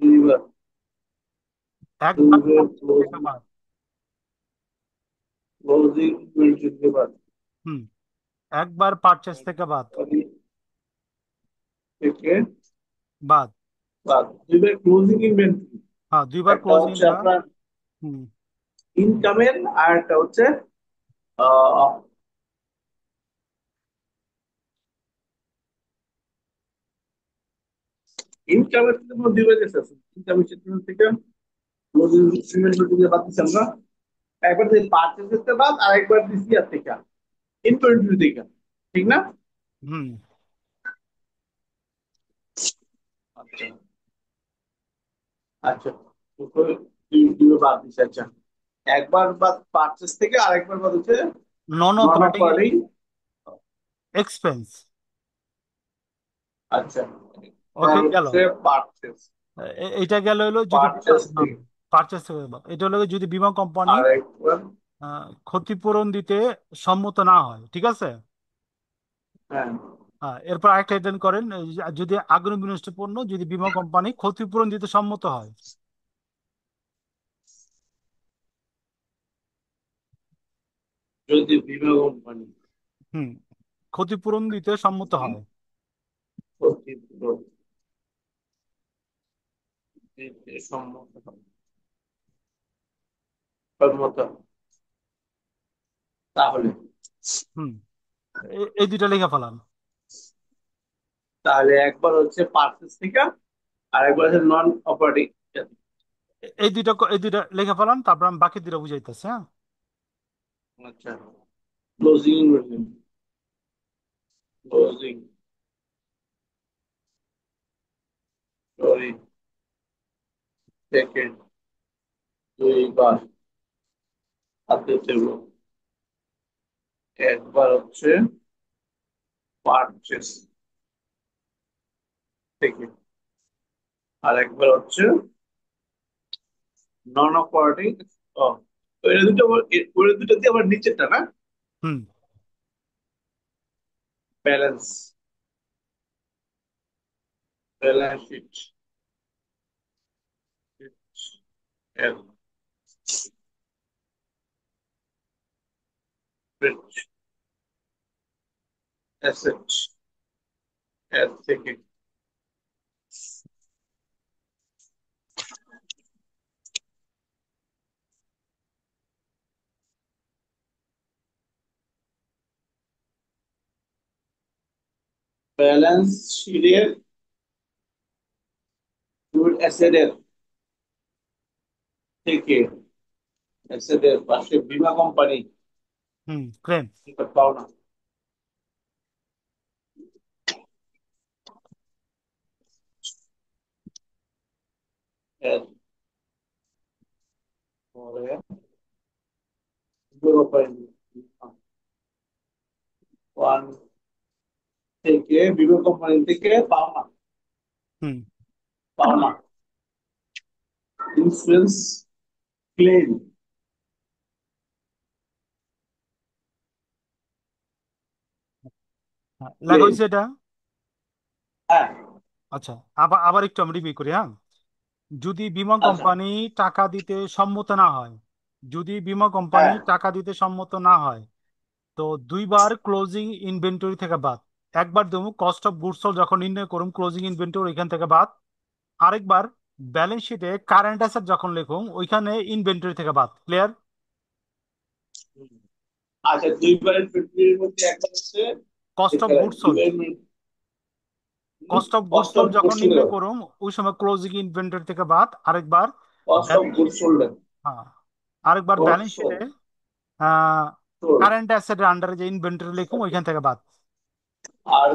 2 বার, একবার purchase থেকে ক্লোজিং বাদ। ক্লোজিং দিতে পারে হুম। একবার পারচেস থেকে বাদ। থেকে বাদ। বাদ। 2 বার ক্লোজিং ইনভেন্টরি, হ্যাঁ, দুইবার একটা ক্লোজিং হচ্ছে এটা। আপনার হুম। ইনকামের আর একটা হচ্ছে আহ ইনকামের থেকে আমরা 2 বার গেছে আছে ইনকামের স্টেটমেন্ট থেকে ক্লোজিং ইনভেন্টরি দিয়ে বাদ দিচ্ছি আমরা। একবার দিই পারচেজ থেকে বাদ, আর একবার দিচ্ছি আর থেকে ইনভেন্টরি থেকে, ঠিক না? হুম। আচ্ছা, আচ্ছা। দুটো, দুটো বাদ দিচ্ছি। আচ্ছা, একবার বাদ পারচেজ থেকে, আর একবার বাদ হচ্ছে নন নন অপারেটিং অপারেটিং। এক্সপেন্স। আচ্ছা, এটা ওকে, গেল। হচ্ছে পারচেজ, এটা গেল হলো যদি পারচেজ থেকে পারচেস থেকে বাদ। এটা হলো যদি বীমা কোম্পানি আর একবার। ক্ষতিপূরণ দিতে সম্মত না হয়, ঠিক আছে। হ্যাঁ, হ্যাঁ, এরপর আরেকটা হেডলাইন করেন, এই যে যদি আগুনে বিনষ্ট পণ্য যদি বীমা কোম্পানি ক্ষতিপূরণ দিতে সম্মত হয়। যদি বীমা কোম্পানি হুম, ক্ষতিপূরণ দিতে সম্মত হয়। ক্ষতিপূরণ দিতে সম্মত তাহলে হুম, এই দুইটা লেখা ফেলান। তাহলে একবার হচ্ছে পার্সেস থেকে আর একবার হচ্ছে নন অপারেটিং। এই দুইটা লেখা ফেলান, তারপর আমি বাকি দুইটা বুঝাইতেছি, হ্যাঁ। আচ্ছা, ক্লোজিং ক্লোজিং সরি সেকেন্ড দুইবার হাতে দেব, একবার হচ্ছে পারচেস থেকে আর একবার হচ্ছে নন অপারেটিং। ও, ওই দুটো ওই দুটো দিয়ে আবার নিচেরটা না, হুম। ব্যালেন্স ব্যালেন্স শিট এর অ্যাসেট এর থেকে ব্যালেন্স শিটের অ্যাসেট এর থেকে অ্যাসেট এর পাশে বীমা কোম্পানি হুম, ক্লেম। পাওনা এর পরে বীমা কোম্পানি ওয়ান থেকে বীমা কোম্পানি থেকে পাওনা হুম। পাওনা ইন্স্যুরেন্স ক্লেম হ্যাঁ, লেখা ক্লেম হয়েছে এটা। হ্যাঁ আচ্ছা, আবার আবার একটু আমি রিভিউ করি, হ্যাঁ। যদি বীমা আচ্ছা কোম্পানি টাকা দিতে সম্মত না হয়, যদি বীমা কোম্পানি হ্যাঁ টাকা দিতে সম্মত না হয়, তো দুইবার ক্লোজিং ইনভেন্টরি থেকে বাদ। একবার দেবো কস্ট অফ গুডস সোল্ড যখন নির্ণয় করুম ক্লোজিং ইনভেন্টরি এখান থেকে বাদ। আরেকবার ব্যালেন্স শিটে কারেন্ট অ্যাসেট যখন লিখুম ওইখানে ইনভেন্টরি থেকে বাদ। ক্লিয়ার? আচ্ছা, দুইবারের পৃথিবীর মধ্যে একটা হচ্ছে কস্ট অফ গুডস সোল্ড, দুইবারের মধ্যে cost of goods cost of sold যখন গুডস নির্ণয় করুম ওই সময় ক্লোজিং ইনভেন্টরি থেকে বাদ। আরেকবার cost of balance goods sheet, sold হ্যাঁ, আরেকবার ব্যালেন্স গুডস শিটে সোল্ড কারেন্ট অ্যাসেটের আন্ডারে যে ইনভেন্টরি লিখুম ওইখান থেকে বাদ। আর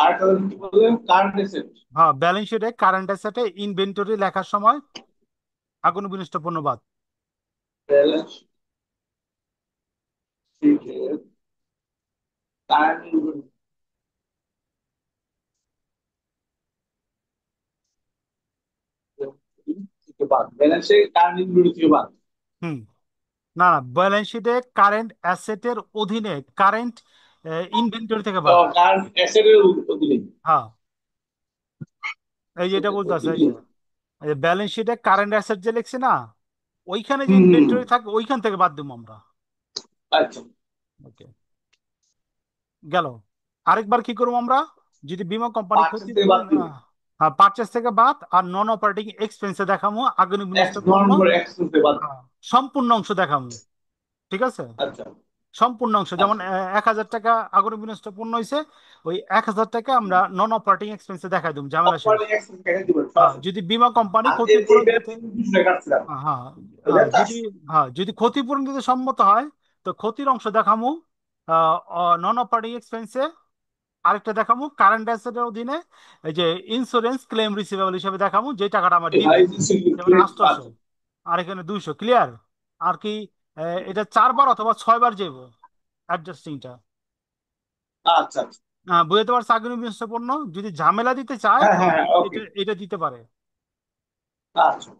আরেকটা কি বললেন, কারেন্ট এসেট হ্যাঁ, ব্যালেন্স শিটে কারেন্ট অ্যাসেটে ইনভেন্টরি লেখার সময় আগুন বিনষ্ট পণ্য বাদ। ব্যালেন্স শিটের কারেন্ট থেকে বাদ, ব্যালেন্সে কারেন্ট ইনভেন্টরি থেকে বাদ, হুম, না না, ব্যালেন্স শিটে কারেন্ট অ্যাসেটের অধীনে কারেন্ট ইনভেন্টরি থেকে বাদ। কারেন্ট অ্যাসেটের অধীনে হ্যাঁ, এই যেটা বলতে আছে, অধীনে। এই যে ব্যালেন্স শিটে কারেন্ট অ্যাসেট যে লিখছে না, ওইখানে যে হুম হুম, হুম। ইনভেন্টরি থাকে ওইখান থেকে বাদ দেবো আমরা। আচ্ছা, ওকে, গেল। আরেকবার কি করবো আমরা, যদি বিমা কোম্পানি পার্চেস থেকে বাদ ক্ষতিপূরণ, দিব, পারচেস থেকে বাদ আর নন অপারেটিং এক্সপেন্সে দেখামো আগুন বিনষ্ট এক্স পণ্য, নভেম্বর এক্সেস থেকে বাদ। হ্যাঁ, সম্পূর্ণ অংশ দেখামো। ঠিক আছে, আচ্ছা সম্পূর্ণ অংশ যেমন আচ্ছা, 1,000 টাকা আগুন বিনষ্ট পণ্য হয়েছে, ওই 1,000 টাকা আমরা নন অপারেটিং এক্সপেন্সে দেখাই দেবো, ঝামেলা শেষ। অপারেটিং এক্সেস কেটে দিবেন হ্যাঁ, সরাসরি। যদি বিমা কোম্পানি আর যে যে ক্ষতিপূরণ দিতে, ব্যক্তি 20 টাকা কাটছিলাম হ্যাঁ, এটা যদি, হ্যাঁ, যদি ক্ষতিপূরণ দিতে সম্মত হয়, তো ক্ষতির অংশ দেখামু নন অপারেটিং এক্সপেন্সে। আরেকটা দেখামু কারেন্ট অ্যাসেটের অধীনে, এই যে ইন্স্যুরেন্স ক্লেম রিসিভেবল হিসেবে দেখামু, যে টাকাটা আমার দিবে, যেমন 800। আচ্ছা আর এখানে 200। ক্লিয়ার? আর কি এটা 4 বার অথবা 6 বার যাইব অ্যাডজাস্টিংটা। আচ্ছা আচ্ছা, বুঝতে পারছে? আগ্নেয় বিনষ্ট পণ্য যদি ঝামেলা দিতে চায় হ্যাঁ হ্যাঁ তাহলে হ্যাঁ, ওকে, এটা এটা দিতে পারে। আচ্ছা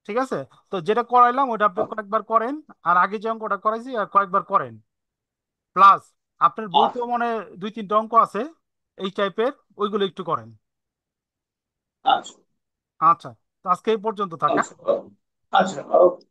ঠিক আছে, তো যেটা করাইলাম ওটা আপনি ওকে, কয়েকবার করেন, আর আগে যে অঙ্কটা করাইছি আর কয়েকবার করেন। প্লাস আপনার আচ্ছা বইতেও মনে 2-3টা অঙ্ক আছে এই টাইপের, ওইগুলো একটু করেন। আচ্ছা আচ্ছা, তো আজকে এই পর্যন্ত থাকা। আচ্ছা আচ্ছা, ওকে।